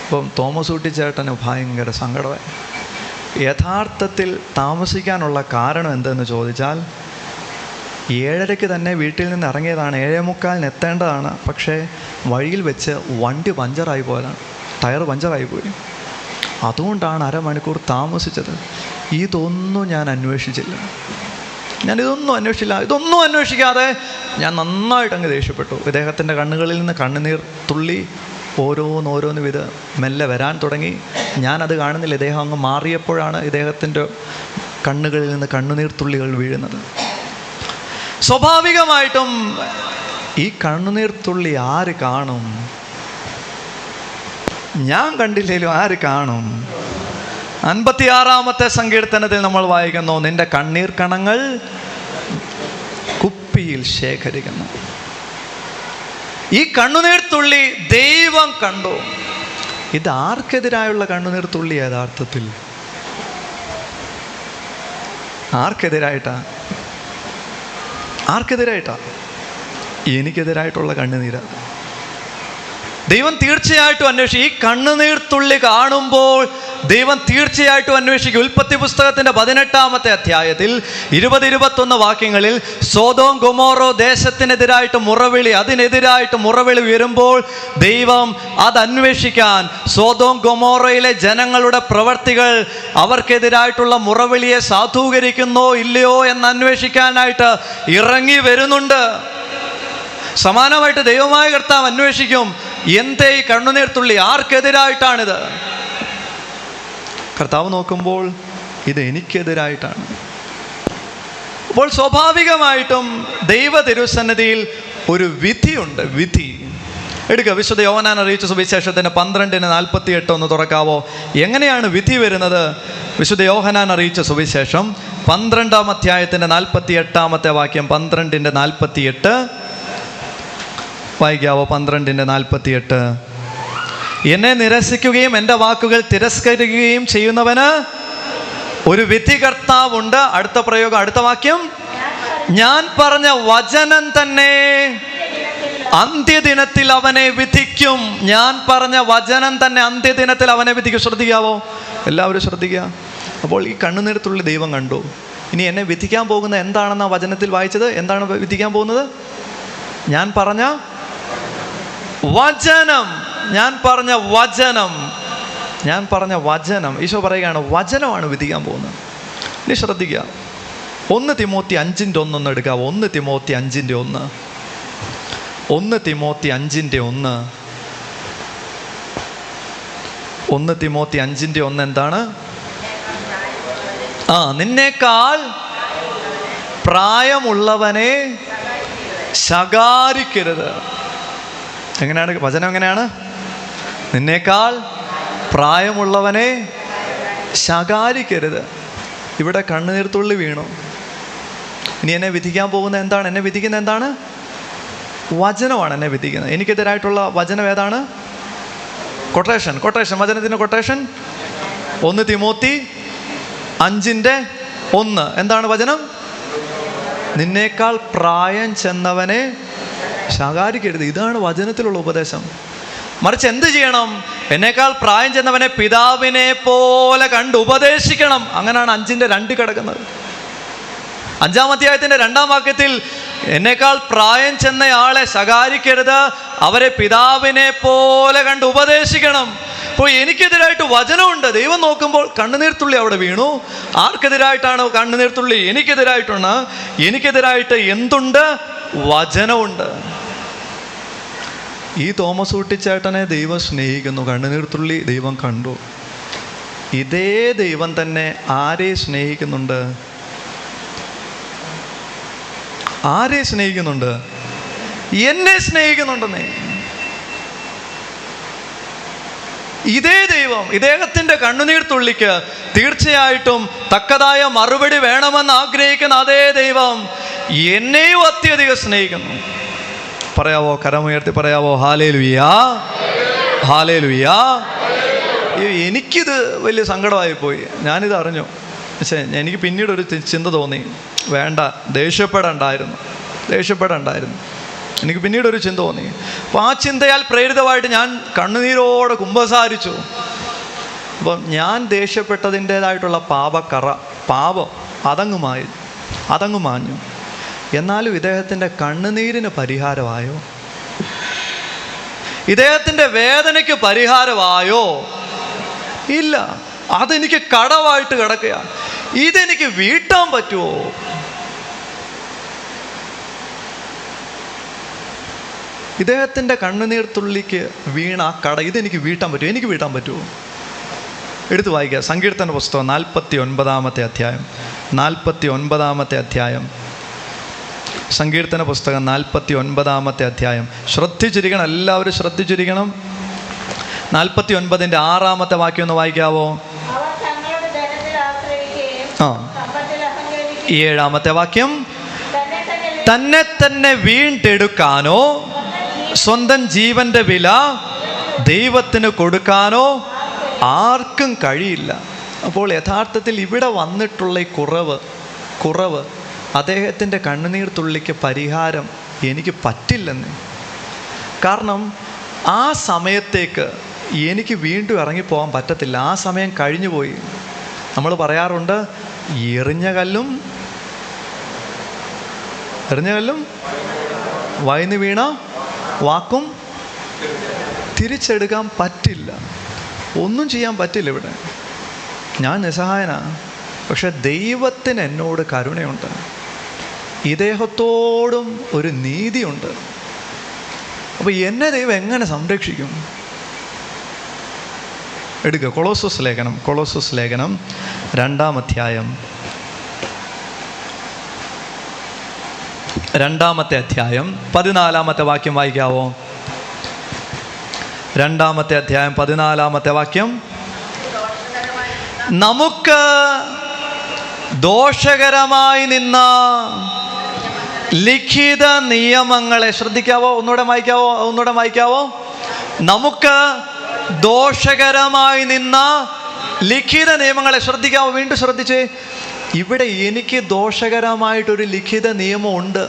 അപ്പം തോമസ് ഊട്ടിച്ചേട്ടന് ഭയങ്കര സങ്കടമായി. യഥാർത്ഥത്തിൽ താമസിക്കാനുള്ള കാരണം എന്തെന്ന് ചോദിച്ചാൽ, 7:30 തന്നെ വീട്ടിൽ നിന്ന് ഇറങ്ങിയതാണ്, 7:45 എത്തേണ്ടതാണ്. പക്ഷേ വഴിയിൽ വെച്ച് വണ്ടി പഞ്ചറായി പോയതാണ്, ടയർ പഞ്ചറായി പോയി. അതുകൊണ്ടാണ് 1/2 മണിക്കൂർ താമസിച്ചത്. ഇതൊന്നും ഞാൻ അന്വേഷിച്ചില്ല. ഞാനിതൊന്നും അന്വേഷിച്ചില്ല. ഇതൊന്നും അന്വേഷിക്കാതെ ഞാൻ നന്നായിട്ട് അങ്ങ് ദേഷ്യപ്പെട്ടു. ഇദ്ദേഹത്തിൻ്റെ കണ്ണുകളിൽ നിന്ന് കണ്ണുനീർ തുള്ളി ഓരോന്നോരോന്ന് വിധ മെല്ലെ വരാൻ തുടങ്ങി. ഞാനത് കാണുന്നില്ല. ഇദ്ദേഹം അങ്ങ് മാറിയപ്പോഴാണ് ഇദ്ദേഹത്തിൻ്റെ കണ്ണുകളിൽ നിന്ന് കണ്ണുനീർ തുള്ളികൾ വീഴുന്നത്. സ്വാഭാവികമായിട്ടും ഈ കണ്ണുനീർ തുള്ളി ആര് കാണും? ഞാൻ കണ്ടില്ലേലും ആര് കാണും? 56-ാമത്തെ സങ്കീർത്തനത്തിൽ നമ്മൾ വായിക്കുന്നു, നിന്റെ കണ്ണീർ കണങ്ങൾ കുപ്പിയിൽ ശേഖരിക്കുന്നു. ഈ കണ്ണുനീർ തുള്ളി ദൈവം കണ്ടു. ഇത് ആർക്കെതിരായുള്ള കണ്ണുനീർ തുള്ളി? യഥാർത്ഥത്തിൽ ആർക്കെതിരായിട്ടാ? എനിക്കെതിരായിട്ടുള്ള കണ്ണുനീരാ. ദൈവം തീർച്ചയായിട്ടും അന്വേഷിക്കും. ഈ കണ്ണുനീർ തുള്ളി കാണുമ്പോൾ ദൈവം തീർച്ചയായിട്ടും അന്വേഷിക്കും. ഉൽപ്പത്തി പുസ്തകത്തിൻ്റെ 18-ാമത്തെ അധ്യായത്തിൽ 20-21 വാക്യങ്ങളിൽ സോദോം ഗൊമോറോ ദേശത്തിനെതിരായിട്ട് അതിനെതിരായിട്ട് മുറവിളി വരുമ്പോൾ ദൈവം അത് അന്വേഷിക്കാൻ, സോദോം ഗൊമോറയിലെ ജനങ്ങളുടെ പ്രവർത്തികൾ അവർക്കെതിരായിട്ടുള്ള മുറവിളിയെ സാധൂകരിക്കുന്നോ ഇല്ലയോ എന്ന് അന്വേഷിക്കാനായിട്ട് ഇറങ്ങി വരുന്നുണ്ട്. സമാനമായിട്ട് ദൈവമായ കർത്താവ് അന്വേഷിക്കും, എന്തേ ഈ കണ്ണുനീർ തുള്ളി ആർക്കെതിരായിട്ടാണിത്? കർത്താവ് നോക്കുമ്പോൾ ഇത് എനിക്കെതിരായിട്ടാണ്. അപ്പോൾ സ്വാഭാവികമായിട്ടും ദൈവ തിരുസന്നിധിയിൽ ഒരു വിധിയുണ്ട്. വിധി എടുക്കുക. വിശുദ്ധ യോഹന്നാൻ അറിയിച്ച സുവിശേഷത്തിന് 12:48 ഒന്ന് തുറക്കാവോ? എങ്ങനെയാണ് വിധി വരുന്നത്? വിശുദ്ധ യോഹന്നാൻ അറിയിച്ച സുവിശേഷം 12-ാം അധ്യായത്തിൻ്റെ 48-ാമത്തെ വാക്യം, 12:48 വായിക്കാവോ? 12:48. എന്നെ നിരസിക്കുകയും എൻ്റെ വാക്കുകൾ തിരസ്കരിക്കുകയും ചെയ്യുന്നവന് ഒരു വിധികർത്താവുണ്ട്. അടുത്ത പ്രയോഗം, അടുത്ത വാക്യം, ഞാൻ പറഞ്ഞ വചനം തന്നെ അന്ത്യദിനത്തിൽ അവനെ വിധിക്കും. ഞാൻ പറഞ്ഞ വചനം തന്നെ അന്ത്യദിനത്തിൽ അവനെ വിധിക്കും. ശ്രദ്ധിക്കാവോ? എല്ലാവരും ശ്രദ്ധിക്കുക. അപ്പോൾ ഈ കണ്ണുനീർ തുള്ളി ദൈവം കണ്ടു. ഇനി എന്നെ വിധിക്കാൻ പോകുന്നത് എന്താണെന്നാ വചനത്തിൽ വായിച്ചത്? എന്താണ് വിധിക്കാൻ പോകുന്നത്? ഞാൻ പറഞ്ഞ വചനം. ഈശോ പറയുകയാണ്, വചനമാണ് വിധിക്കാൻ പോകുന്നത്. ഇനി ശ്രദ്ധിക്കുക. 1 തിമോത്തി 5:1 ഒന്ന് എടുക്കുക. 1 തിമോത്തി 5:1. 1 തിമോത്തി 5:1. 1 തിമോത്തി 5:1 എന്താണ്? നിന്നേക്കാൾ പ്രായമുള്ളവനെ ശകാരിക്കരുത്. എങ്ങനെയാണ് വചനം? എങ്ങനെയാണ്? നിന്നേക്കാൾ പ്രായമുള്ളവനെ ശകാരിക്കരുത്. ഇവിടെ കണ്ണുനീർ തുള്ളി വീണു. ഇനി എന്നെ വിധിക്കാൻ പോകുന്നത് എന്താണ്? എന്നെ വിധിക്കുന്നത് എന്താണ്? വചനമാണ് എന്നെ വിധിക്കുന്നത്. എനിക്കെതിരായിട്ടുള്ള വചനം ഏതാണ്? കൊട്ടേഷൻ. വചനത്തിൻ്റെ കൊട്ടേഷൻ 1 തിമോത്തി 5:1. എന്താണ് വചനം? നിന്നേക്കാൾ പ്രായം ചെന്നവനെ ശകാരിക്കരുത്. ഇതാണ് വചനത്തിലുള്ള ഉപദേശം. മറിച്ച് എന്ത് ചെയ്യണം? എന്നേക്കാൾ പ്രായം ചെന്നവനെ പിതാവിനെ പോലെ കണ്ട് ഉപദേശിക്കണം. അങ്ങനെയാണ് 5:2 കിടക്കുന്നത്. 5-ാം അധ്യായത്തിൻ്റെ 2-ാം വാക്യത്തിൽ എന്നേക്കാൾ പ്രായം ചെന്നയാളെ ശകാരിക്കരുത്, അവരെ പിതാവിനെ പോലെ കണ്ട് ഉപദേശിക്കണം. അപ്പോൾ എനിക്കെതിരായിട്ട് വചനമുണ്ട്. ദൈവം നോക്കുമ്പോൾ കണ്ണുനീർ തുള്ളി അവിടെ വീണു. ആർക്കെതിരായിട്ടാണ് കണ്ണുനീർ തുള്ളി? എനിക്കെതിരായിട്ട് എന്തുണ്ട്? വചനമുണ്ട്. ഈ തോമസ് ഊട്ടിച്ചേട്ടനെ ദൈവം സ്നേഹിക്കുന്നു. കണ്ണുനീർ തുള്ളി ദൈവം കണ്ടു. ഇതേ ദൈവം തന്നെ ആരെ സ്നേഹിക്കുന്നുണ്ട്? എന്നെ സ്നേഹിക്കുന്നുണ്ടെന്നേ. ഇതേ ദൈവം ഇദ്ദേഹത്തിൻ്റെ കണ്ണുനീർ തുള്ളിക്ക് തീർച്ചയായിട്ടും തക്കതായ മറുപടി വേണമെന്ന് ആഗ്രഹിക്കുന്ന അതേ ദൈവം എന്നെയും അത്യധികം സ്നേഹിക്കുന്നു. പറയാവോ? കരമുയർത്തി പറയാവോ? ഹല്ലേലൂയാ, ഹല്ലേലൂയാ. എനിക്കിത് വലിയ സങ്കടമായി പോയി. ഞാനിത് അറിഞ്ഞു. പക്ഷേ എനിക്ക് പിന്നീട് ഒരു ചിന്ത തോന്നി, വേണ്ട, ദേഷ്യപ്പെടണ്ടായിരുന്നു. എനിക്ക് പിന്നീടൊരു ചിന്ത തോന്നി. അപ്പോൾ ആ ചിന്തയാൽ പ്രേരിതമായിട്ട് ഞാൻ കണ്ണുനീരോടെ കുമ്പസാരിച്ചു. അപ്പം ഞാൻ ദേഷ്യപ്പെട്ടതിൻ്റേതായിട്ടുള്ള പാപം അതങ്ങ് മാഞ്ഞു. എന്നാലും ഇദ്ദേഹത്തിൻ്റെ കണ്ണുനീരിന് പരിഹാരമായോ? ഇദ്ദേഹത്തിൻ്റെ വേദനയ്ക്ക് പരിഹാരമായോ? ഇല്ല. അതെനിക്ക് കടമായിട്ട് കിടക്കുകയാണ്. ഇതെനിക്ക് വീട്ടാൻ പറ്റുമോ? ഇദ്ദേഹത്തിൻ്റെ കണ്ണുനീർ തുള്ളിക്ക് വീണ ആ കട ഇതെനിക്ക് വീട്ടാൻ പറ്റുമോ? എനിക്ക് വീട്ടാൻ പറ്റുമോ? എടുത്തു വായിക്കുക. സങ്കീർത്തന പുസ്തകം 49-ാമത്തെ അധ്യായം. 49-ാമത്തെ അധ്യായം. സങ്കീർത്തന പുസ്തകം 49-ാമത്തെ അധ്യായം. ശ്രദ്ധിച്ചിരിക്കണം, എല്ലാവരും ശ്രദ്ധിച്ചിരിക്കണം. 49-ന്റെ 6-ാമത്തെ വാക്യം ഒന്ന് വായിക്കാവോ? 7-ാമത്തെ വാക്യം. തന്നെ തന്നെ വീണ്ടെടുക്കാനോ സ്വന്തം ജീവന്റെ വില ദൈവത്തിന് കൊടുക്കാനോ ആർക്കും കഴിയില്ല. അപ്പോൾ യഥാർത്ഥത്തിൽ ഇവിടെ വന്നിട്ടുള്ള ഈ കുറവ് അദ്ദേഹത്തിൻ്റെ കണ്ണുനീർ തുള്ളിക്ക് പരിഹാരം എനിക്ക് പറ്റില്ലെന്ന്. കാരണം ആ സമയത്തേക്ക് എനിക്ക് വീണ്ടും ഇറങ്ങിപ്പോകാൻ പറ്റത്തില്ല. ആ സമയം കഴിഞ്ഞു പോയി. നമ്മൾ പറയാറുണ്ട്, എറിഞ്ഞ കല്ലും വായിന്ന് വീണ വാക്കും തിരിച്ചെടുക്കാൻ പറ്റില്ല. ഒന്നും ചെയ്യാൻ പറ്റില്ല. ഇവിടെ ഞാൻ നിസ്സഹായനാണ്. പക്ഷെ ദൈവത്തിന് എന്നോട് കരുണയുണ്ട്. ഇദ്ദേഹത്തോടും ഒരു നീതിയുണ്ട്. അപ്പോൾ എന്നെ ദൈവം എങ്ങനെ സംരക്ഷിക്കും? എടുക്കുക. കൊളോസോസ് ലേഖനം 2-ാം അധ്യായം. 2-ാമത്തെ അധ്യായം 14-ാമത്തെ വാക്യം വായിക്കാവോ? 2-ാമത്തെ അധ്യായം 14-ാമത്തെ വാക്യം. നമുക്ക് ദോഷകരമായി നിന്ന ലിഖിത നിയമങ്ങളെ ശ്രദ്ധിക്കാവോ? ഒന്നുകൂടെ വായിക്കാവോ? നമുക്ക് ദോഷകരമായി നിന്ന ലിഖിത നിയമങ്ങളെ ശ്രദ്ധിക്കാവോ? വീണ്ടും ശ്രദ്ധിച്ചേ. ഇവിടെ എനിക്ക് ദോഷകരമായിട്ടൊരു ലിഖിത നിയമമുണ്ട്.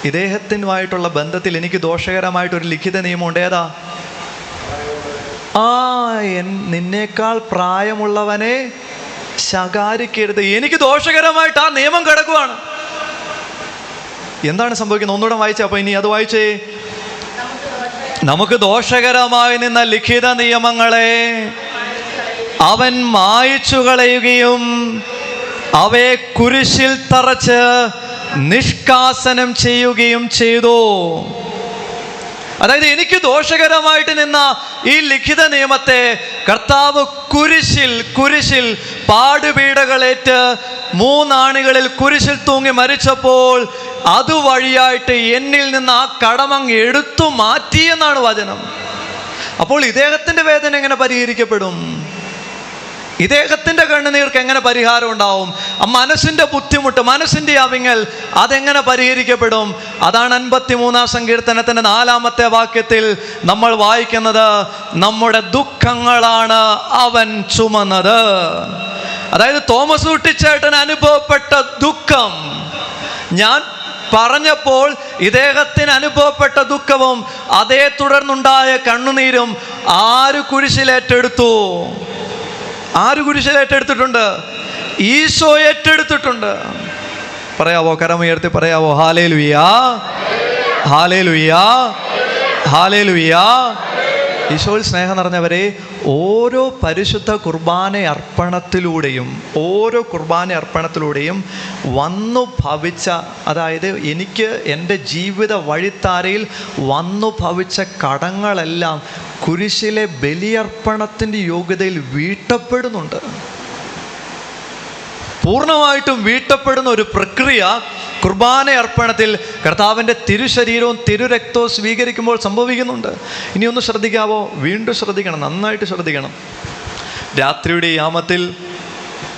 ഇദ്ദേഹത്തിനുമായിട്ടുള്ള ബന്ധത്തിൽ എനിക്ക് ദോഷകരമായിട്ടൊരു ലിഖിത നിയമമുണ്ട്. ഏതാ? നിന്നേക്കാൾ പ്രായമുള്ളവനെ ശകാരിക്കരുത്. എനിക്ക് ദോഷകരമായിട്ട് ആ നിയമം കിടക്കുവാണ്. എന്താണ് സംഭവിക്കുന്നത്? ഒന്നുകൂടെ വായിച്ചേ. അപ്പൊ ഇനി അത് വായിച്ചേ. നമുക്ക് ദോഷകരമായി നിന്ന ലിഖിത നിയമങ്ങളെ അവൻ മായിച്ചു കളയുകയും അവയെ കുരിശിൽ തറച്ച് നിഷ്കാസനം ചെയ്യുകയും ചെയ്തു. അതായത് എനിക്ക് ദോഷകരമായിട്ട് നിന്ന ഈ ലിഖിത നിയമത്തെ കർത്താവ് കുരിശിൽ പാടുപീഡകളേറ്റ് 3 ആണികളിൽ കുരിശിൽ തൂങ്ങി മരിച്ചപ്പോൾ അതുവഴിയായിട്ട് എന്നിൽ നിന്ന് ആ കടമങ്ങ് എടുത്തു മാറ്റിയെന്നാണ് വചനം. അപ്പോൾ ഇദ്ദേഹത്തിൻ്റെ വേദന എങ്ങനെ പരിഹരിക്കപ്പെടും? ഇദ്ദേഹത്തിൻ്റെ കണ്ണുനീർക്ക് എങ്ങനെ പരിഹാരം ഉണ്ടാവും? ആ മനസ്സിൻ്റെ ബുദ്ധിമുട്ട്, മനസ്സിൻ്റെ അവിങ്ങൽ അതെങ്ങനെ പരിഹരിക്കപ്പെടും? അതാണ് 53-ാം സങ്കീർത്തനത്തിൻ്റെ 4-ാമത്തെ വാക്യത്തിൽ നമ്മൾ വായിക്കുന്നത്. നമ്മുടെ ദുഃഖങ്ങളാണ് അവൻ ചുമന്നത്. അതായത് തോമസ് ഊട്ടിച്ചേട്ടൻ അനുഭവപ്പെട്ട ദുഃഖം ഞാൻ പറഞ്ഞപ്പോൾ ഇദ്ദേഹത്തിന് അനുഭവപ്പെട്ട ദുഃഖവും അതേ തുടർന്നുണ്ടായ കണ്ണുനീരും ആര് കുരിശിലേറ്റെടുത്തു? ആര് കുരിശിലേറ്റെടുത്തിട്ടുണ്ട്? ഈശോ ഏറ്റെടുത്തിട്ടുണ്ട്. പറയാവോ? കരമുയർത്തി പറയാവോ? Hallelujah, hallelujah, hallelujah. ഈശോയിൽ സ്നേഹം നിറഞ്ഞവരെ, ഓരോ പരിശുദ്ധ കുർബാന അർപ്പണത്തിലൂടെയും വന്നു ഭവിച്ച, അതായത് എനിക്ക് എൻ്റെ ജീവിത വഴിത്താരയിൽ വന്നു ഭവിച്ച കടങ്ങളെല്ലാം കുരിശിലെ ബലിയർപ്പണത്തിൻ്റെ യോഗ്യതയിൽ വീട്ടപ്പെടുന്നുണ്ട്. പൂർണ്ണമായിട്ടും വീട്ടപ്പെടുന്ന ഒരു പ്രക്രിയ കുർബാന അർപ്പണത്തിൽ കർത്താവിൻ്റെ തിരുശരീരവും തിരുരക്തവും സ്വീകരിക്കുമ്പോൾ സംഭവിക്കുന്നുണ്ട്. ഇനി ഒന്ന് ശ്രദ്ധിക്കാവോ? വീണ്ടും ശ്രദ്ധിക്കണം, നന്നായിട്ട് ശ്രദ്ധിക്കണം. രാത്രിയുടെ യാമത്തിൽ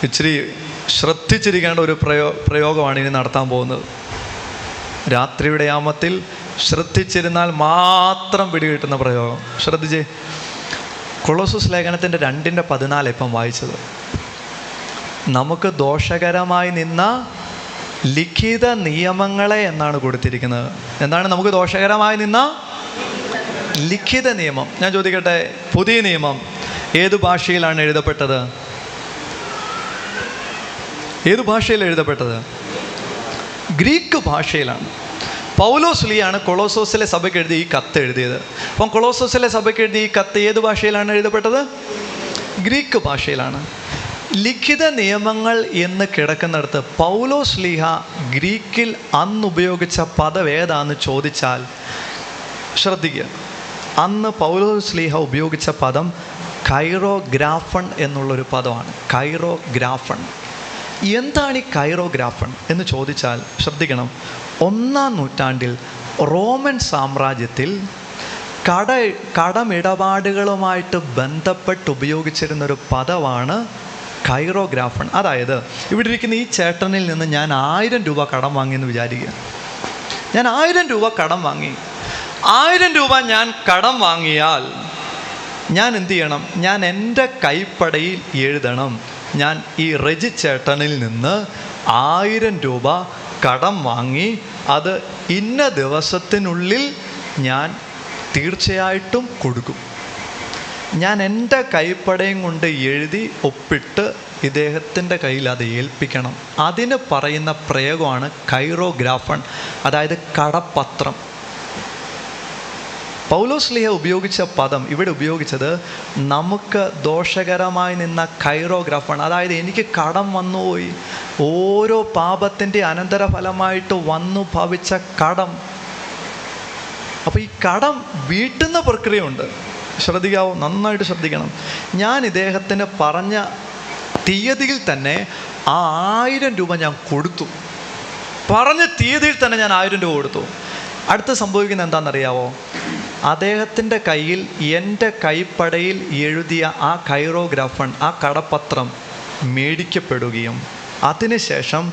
ഇച്ചിരി ശ്രദ്ധിച്ചിരിക്കേണ്ട ഒരു പ്രയോഗമാണ് ഇനി നടത്താൻ പോകുന്നത്. രാത്രിയുടെ യാമത്തിൽ ശ്രദ്ധിച്ചിരുന്നാൽ മാത്രം പിടികിട്ടുന്ന പ്രയോഗം. ശ്രദ്ധിച്ചേ. കൊളോസോസ് ലേഖനത്തിൻ്റെ 2-14 ഇപ്പം വായിച്ചത്. നമുക്ക് ദോഷകരമായി നിന്ന ലിഖിത നിയമങ്ങളെ എന്നാണ് കൊടുത്തിരിക്കുന്നത്. എന്താണ് നമുക്ക് ദോഷകരമായി നിന്ന ലിഖിത നിയമം? ഞാൻ ചോദിക്കട്ടെ, പുതിയ നിയമം ഏത് ഭാഷയിലാണ് എഴുതപ്പെട്ടത്? ഏത് ഭാഷയിൽ എഴുതപ്പെട്ടത്? ഗ്രീക്ക് ഭാഷയിലാണ്. പൗലോസ്ലിയാണ് കൊളോസോസിലെ സഭയ്ക്ക് എഴുതി ഈ കത്ത് എഴുതിയത്. അപ്പം കൊളോസോസിലെ സഭയ്ക്ക് എഴുതി ഈ കത്ത് ഏത് ഭാഷയിലാണ് എഴുതപ്പെട്ടത്? ഗ്രീക്ക് ഭാഷയിലാണ്. ലിഖിത നിയമങ്ങൾ എന്ന് കിടക്കുന്നിടത്ത് പൗലോസ് ശ്ലീഹ ഗ്രീക്കിൽ അന്ന് ഉപയോഗിച്ച പദം ഏതാന്ന് ചോദിച്ചാൽ ശ്രദ്ധിക്കുക. അന്ന് പൗലോസ് ശ്ലീഹ ഉപയോഗിച്ച പദം കൈറോഗ്രാഫൺ എന്നുള്ളൊരു പദമാണ്. കൈറോഗ്രാഫൺ. എന്താണ് ഈ കൈറോഗ്രാഫൺ എന്ന് ചോദിച്ചാൽ ശ്രദ്ധിക്കണം. 1-ാം നൂറ്റാണ്ടിൽ റോമൻ സാമ്രാജ്യത്തിൽ കടമിടപാടുകളുമായിട്ട് ബന്ധപ്പെട്ട് ഉപയോഗിച്ചിരുന്നൊരു പദമാണ് കൈറോഗ്രാഫൺ. അതായത് ഇവിടെ ഇരിക്കുന്ന ഈ ചേട്ടനിൽ നിന്ന് ഞാൻ 1000 രൂപ കടം വാങ്ങിയെന്ന് വിചാരിക്കുക. ഞാൻ 1000 രൂപ കടം വാങ്ങി. 1000 രൂപ ഞാൻ കടം വാങ്ങിയാൽ ഞാൻ എന്ത് ചെയ്യണം? ഞാൻ എൻ്റെ കൈപ്പടയിൽ എഴുതണം, ഞാൻ ഈ റെജി ചേട്ടനിൽ നിന്ന് 1000 രൂപ കടം വാങ്ങി, അത് ഇന്ന ദിവസത്തിനുള്ളിൽ ഞാൻ തീർച്ചയായിട്ടും കൊടുക്കും. ഞാൻ എൻ്റെ കൈപ്പടയും കൊണ്ട് എഴുതി ഒപ്പിട്ട് ഇദ്ദേഹത്തിൻ്റെ കയ്യിൽ അത് ഏൽപ്പിക്കണം. അതിന് പറയുന്ന പ്രയോഗമാണ് കൈറോഗ്രാഫൺ, അതായത് കടപ്പത്രം. പൗലോസ് ശ്ലീഹ ഉപയോഗിച്ച പദം ഇവിടെ ഉപയോഗിച്ചത് നമുക്ക് ദോഷകരമായി നിന്ന കൈറോഗ്രാഫൺ. അതായത് എനിക്ക് കടം വന്നുപോയി, ഓരോ പാപത്തിൻ്റെ അനന്തരഫലമായിട്ട് വന്നു ഭവിച്ച കടം. അപ്പോൾ ഈ കടം വീട്ടുന്ന പ്രക്രിയയുണ്ട്. ശ്രദ്ധിക്കാവോ, നന്നായിട്ട് ശ്രദ്ധിക്കണം. ഞാൻ ഇദ്ദേഹത്തിന് പറഞ്ഞ തീയതിയിൽ തന്നെ ആ 1000 രൂപ ഞാൻ കൊടുത്തു. പറഞ്ഞ തീയതിയിൽ തന്നെ ഞാൻ 1000 രൂപ കൊടുത്തു. അടുത്ത് സംഭവിക്കുന്നത് എന്താണെന്നറിയാവോ? അദ്ദേഹത്തിൻ്റെ കയ്യിൽ എൻ്റെ കൈപ്പടയിൽ എഴുതിയ ആ കൈറോഗ്രാഫൺ, ആ കടപ്പത്രം മേടിക്കപ്പെടുകയും അതിനുശേഷം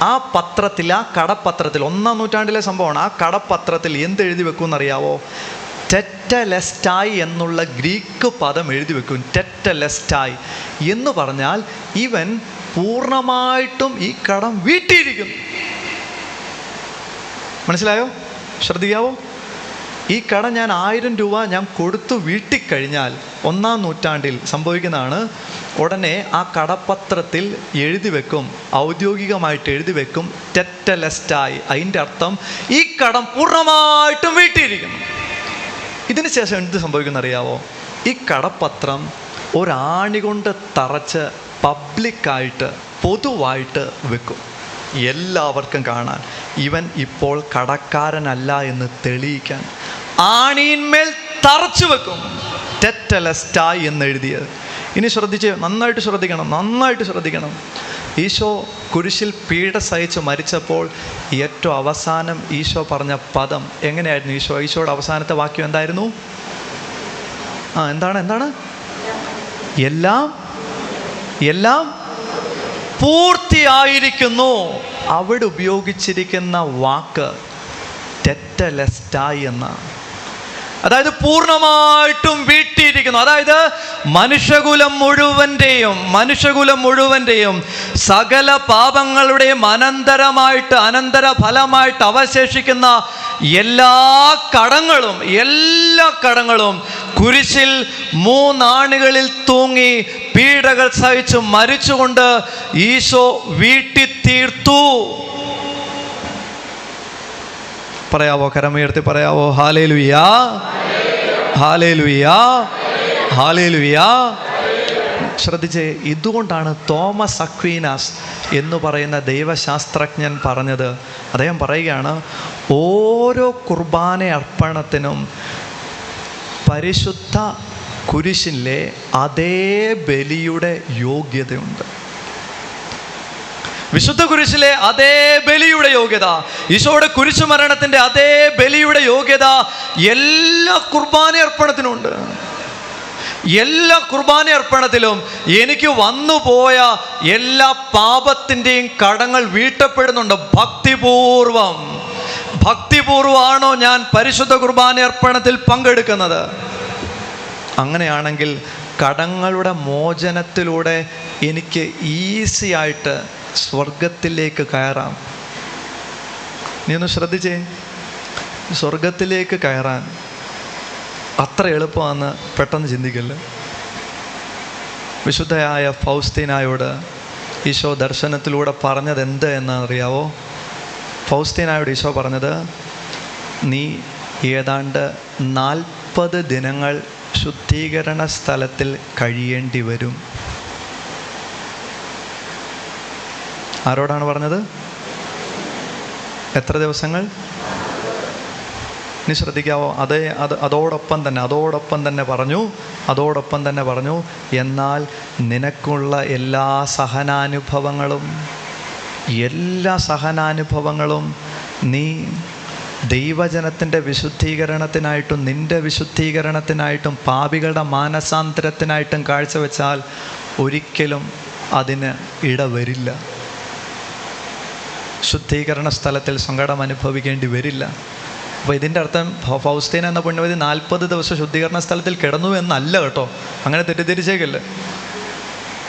ആ പത്രത്തിൽ, ആ കടപ്പത്രത്തിൽ, 1-ാം നൂറ്റാണ്ടിലെ സംഭവമാണ്, ആ കടപ്പത്രത്തിൽ എന്തെഴുതി വെക്കുമെന്നറിയാവോ? ടെറ്റലെസ്റ്റായി എന്നുള്ള ഗ്രീക്ക് പദം എഴുതി വെക്കും. ടെറ്റലെസ്റ്റായി എന്ന് പറഞ്ഞാൽ ഇവൻ പൂർണ്ണമായിട്ടും ഈ കടം വീട്ടിയിരിക്കുന്നു. മനസ്സിലായോ? ശ്രദ്ധിക്കാവോ? ഈ കടം ഞാൻ 1000 രൂപ ഞാൻ കൊടുത്തു വീട്ടിക്കഴിഞ്ഞാൽ 1-ാം നൂറ്റാണ്ടിൽ സംഭവിക്കുന്നതാണ്. ഉടനെ ആ കടപ്പത്രത്തിൽ എഴുതി വെക്കും, ഔദ്യോഗികമായിട്ട് എഴുതി വെക്കും ടെറ്റലെസ്റ്റായി. അതിൻ്റെ അർത്ഥം ഈ കടം പൂർണ്ണമായിട്ടും വീട്ടിയിരിക്കുന്നു. ഇതിന് ശേഷം എന്ത് സംഭവിക്കുന്ന അറിയാവോ? ഈ കടപ്പത്രം ഒരാണി കൊണ്ട് തറച്ച് പബ്ലിക്കായിട്ട്, പൊതുവായിട്ട് വെക്കും, എല്ലാവർക്കും കാണാൻ. ഇവൻ ഇപ്പോൾ കടക്കാരനല്ല എന്ന് തെളിയിക്കാൻ ആണിന്മേൽ തറച്ചു വെക്കും, ടെറ്റലെസ്റ്റായി എന്നെഴുതിയത്. ഇനി ശ്രദ്ധിച്ച്, നന്നായിട്ട് ശ്രദ്ധിക്കണം. ഈശോ കുരിശിൽ പീഡ സഹിച്ച് മരിച്ചപ്പോൾ ഏറ്റവും അവസാനം ഈശോ പറഞ്ഞ പദം എങ്ങനെയായിരുന്നു? ഈശോയുടെ അവസാനത്തെ വാക്യം എന്തായിരുന്നു? എന്താണ്? എല്ലാം പൂർത്തിയായിരിക്കുന്നു. അവിടെ ഉപയോഗിച്ചിരിക്കുന്ന വാക്ക് ടെറ്റലെസ്റ്റായി എന്ന, അതായത് പൂർണ്ണമായിട്ടും വീട്ടിയിരിക്കുന്നു. അതായത് മനുഷ്യകുലം മുഴുവൻ്റെയും സകല പാപങ്ങളുടെയും അനന്തരഫലമായിട്ട് അവശേഷിക്കുന്ന എല്ലാ കടങ്ങളും കുരിശിൽ 3 ആണികളിൽ തൂങ്ങി പീഡകൾ സഹിച്ച് മരിച്ചുകൊണ്ട് ഈശോ വീട്ടിത്തീർത്തു. പറയാവോ? കരമുയർത്തി പറയാവോ? ഹല്ലേലൂയാ, ഹല്ലേലൂയാ, ഹല്ലേലൂയാ. ശ്രദ്ധിച്ചേ, ഇതുകൊണ്ടാണ് തോമസ് അക്വീനാസ് എന്ന് പറയുന്ന ദൈവശാസ്ത്രജ്ഞൻ പറഞ്ഞത്. അദ്ദേഹം പറയുകയാണ്, ഓരോ കുർബാന അർപ്പണത്തിനും പരിശുദ്ധ കുരിശിലെ അതേ ബലിയുടെ യോഗ്യതയുണ്ട്. വിശുദ്ധ കുരിശിലെ അതേ ബലിയുടെ യോഗ്യത, ഈശോയുടെ കുരിശു മരണത്തിൻ്റെ അതേ ബലിയുടെ യോഗ്യത എല്ലാ കുർബാന അർപ്പണത്തിനുണ്ട്. എല്ലാ കുർബാന അർപ്പണത്തിലും എനിക്ക് വന്നുപോയ എല്ലാ പാപത്തിൻ്റെയും കടങ്ങൾ വീട്ടപ്പെടുന്നുണ്ട്. ഭക്തിപൂർവമാണോ ഞാൻ പരിശുദ്ധ കുർബാന അർപ്പണത്തിൽ പങ്കെടുക്കുന്നത്? അങ്ങനെയാണെങ്കിൽ കടങ്ങളുടെ മോചനത്തിലൂടെ എനിക്ക് ഈസി ആയിട്ട് സ്വർഗത്തിലേക്ക് കയറാം. നീ ഒന്ന് ശ്രദ്ധിച്ചേ, സ്വർഗത്തിലേക്ക് കയറാൻ അത്ര എളുപ്പമാണെന്ന് പെട്ടെന്ന് ചിന്തിക്കല്ലേ. വിശുദ്ധയായ ഫൗസ്തീനായോട് ഈശോ ദർശനത്തിലൂടെ പറഞ്ഞത് എന്ത് എന്നറിയാവോ? ഫൗസ്തീനായോട് ഈശോ പറഞ്ഞത്, നീ ഏതാണ്ട് 40 ദിനങ്ങൾ ശുദ്ധീകരണ സ്ഥലത്തിൽ കഴിയേണ്ടി വരും. ആരോടാണ് പറഞ്ഞത്? എത്ര ദിവസങ്ങൾ? ഇനി ശ്രദ്ധിക്കാവോ? അതോടൊപ്പം തന്നെ പറഞ്ഞു, എന്നാൽ നിനക്കുള്ള എല്ലാ സഹനാനുഭവങ്ങളും നീ ദൈവജനത്തിൻ്റെ വിശുദ്ധീകരണത്തിനായിട്ടും നിൻ്റെ വിശുദ്ധീകരണത്തിനായിട്ടും പാപികളുടെ മാനസാന്തരത്തിനായിട്ടും കാഴ്ചവെച്ചാൽ ഒരിക്കലും അതിന് ഇടവരില്ല. ശുദ്ധീകരണ സ്ഥലത്തിൽ സങ്കടം അനുഭവിക്കേണ്ടി വരില്ല. അപ്പോൾ ഇതിൻ്റെ അർത്ഥം ഫൗസ്തീന എന്ന പുണ്യവതി 40 ദിവസം ശുദ്ധീകരണ സ്ഥലത്തിൽ കിടന്നു എന്നല്ല കേട്ടോ, അങ്ങനെ തെറ്റിദ്ധരിച്ചേക്കല്ലേ.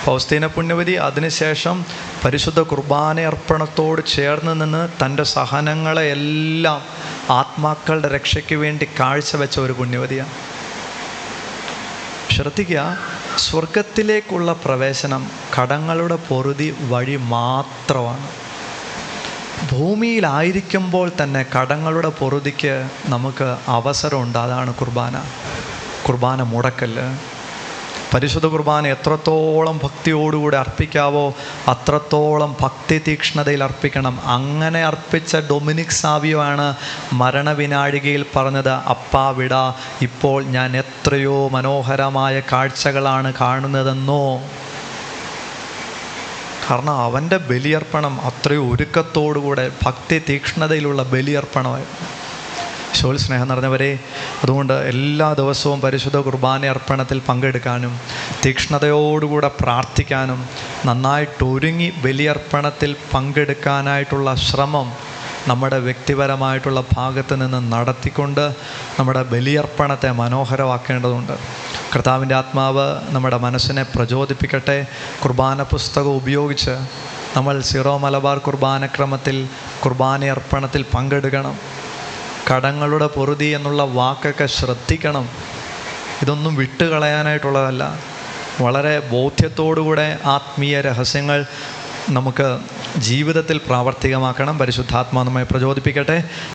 ഫൗസ്തീന പുണ്യവതി അതിനുശേഷം പരിശുദ്ധ കുർബാന അർപ്പണത്തോട് ചേർന്ന് നിന്ന് തൻ്റെ സഹനങ്ങളെ എല്ലാം ആത്മാക്കളുടെ രക്ഷയ്ക്ക് വേണ്ടി കാഴ്ചവെച്ച ഒരു പുണ്യവതിയാണ്. ശ്രദ്ധിക്കുക, സ്വർഗത്തിലേക്കുള്ള പ്രവേശനം കടങ്ങളുടെ പൊറുതി വഴി മാത്രമാണ്. ഭൂമിയിലായിരിക്കുമ്പോൾ തന്നെ കടങ്ങളുടെ പൊറുതിക്ക് നമുക്ക് അവസരമുണ്ട്. അതാണ് കുർബാന മുടക്കല്ല്. പരിശുദ്ധ കുർബാന എത്രത്തോളം ഭക്തിയോടുകൂടി അർപ്പിക്കാവോ അത്രത്തോളം ഭക്തി തീക്ഷ്ണതയിൽ അർപ്പിക്കണം. അങ്ങനെ അർപ്പിച്ച ഡൊമിനിക് സാവിയോ ആണ് മരണവിനാഴികയിൽ പറഞ്ഞത്, അപ്പാ വിട, ഇപ്പോൾ ഞാൻ എത്രയോ മനോഹരമായ കാഴ്ചകളാണ് കാണുന്നതെന്നോ. കാരണം അവൻ്റെ ബലിയർപ്പണം അത്രയോ ഒരുക്കത്തോടുകൂടെ ഭക്തി തീക്ഷ്ണതയിലുള്ള ബലിയർപ്പണമായിരുന്നു. ഈശോയിൽ സ്നേഹം നിറഞ്ഞവരെ, അതുകൊണ്ട് എല്ലാ ദിവസവും പരിശുദ്ധ കുർബാന അർപ്പണത്തിൽ പങ്കെടുക്കാനും തീക്ഷ്ണതയോടുകൂടെ പ്രാർത്ഥിക്കാനും നന്നായിട്ടൊരുങ്ങി ബലിയർപ്പണത്തിൽ പങ്കെടുക്കാനായിട്ടുള്ള ശ്രമം നമ്മുടെ വ്യക്തിപരമായിട്ടുള്ള ഭാഗത്ത് നിന്ന് നടത്തിക്കൊണ്ട് നമ്മുടെ ബലിയർപ്പണത്തെ മനോഹരമാക്കേണ്ടതുണ്ട്. കർത്താവിൻ്റെ ആത്മാവ് നമ്മുടെ മനസ്സിനെ പ്രചോദിപ്പിക്കട്ടെ. കുർബാന പുസ്തകം ഉപയോഗിച്ച് നമ്മൾ സീറോ മലബാർ കുർബാനക്രമത്തിൽ കുർബാനയർപ്പണത്തിൽ പങ്കെടുക്കണം. കടങ്ങളുടെ പൊറുതി എന്നുള്ള വാക്കൊക്കെ ശ്രദ്ധിക്കണം. ഇതൊന്നും വിട്ടുകളയാനായിട്ടുള്ളതല്ല. വളരെ ബോധ്യത്തോടുകൂടെ ആത്മീയ രഹസ്യങ്ങൾ നമുക്ക് ജീവിതത്തിൽ പ്രാവർത്തികമാക്കണം. പരിശുദ്ധാത്മാ നമ്മെ പ്രചോദിപ്പിക്കട്ടെ.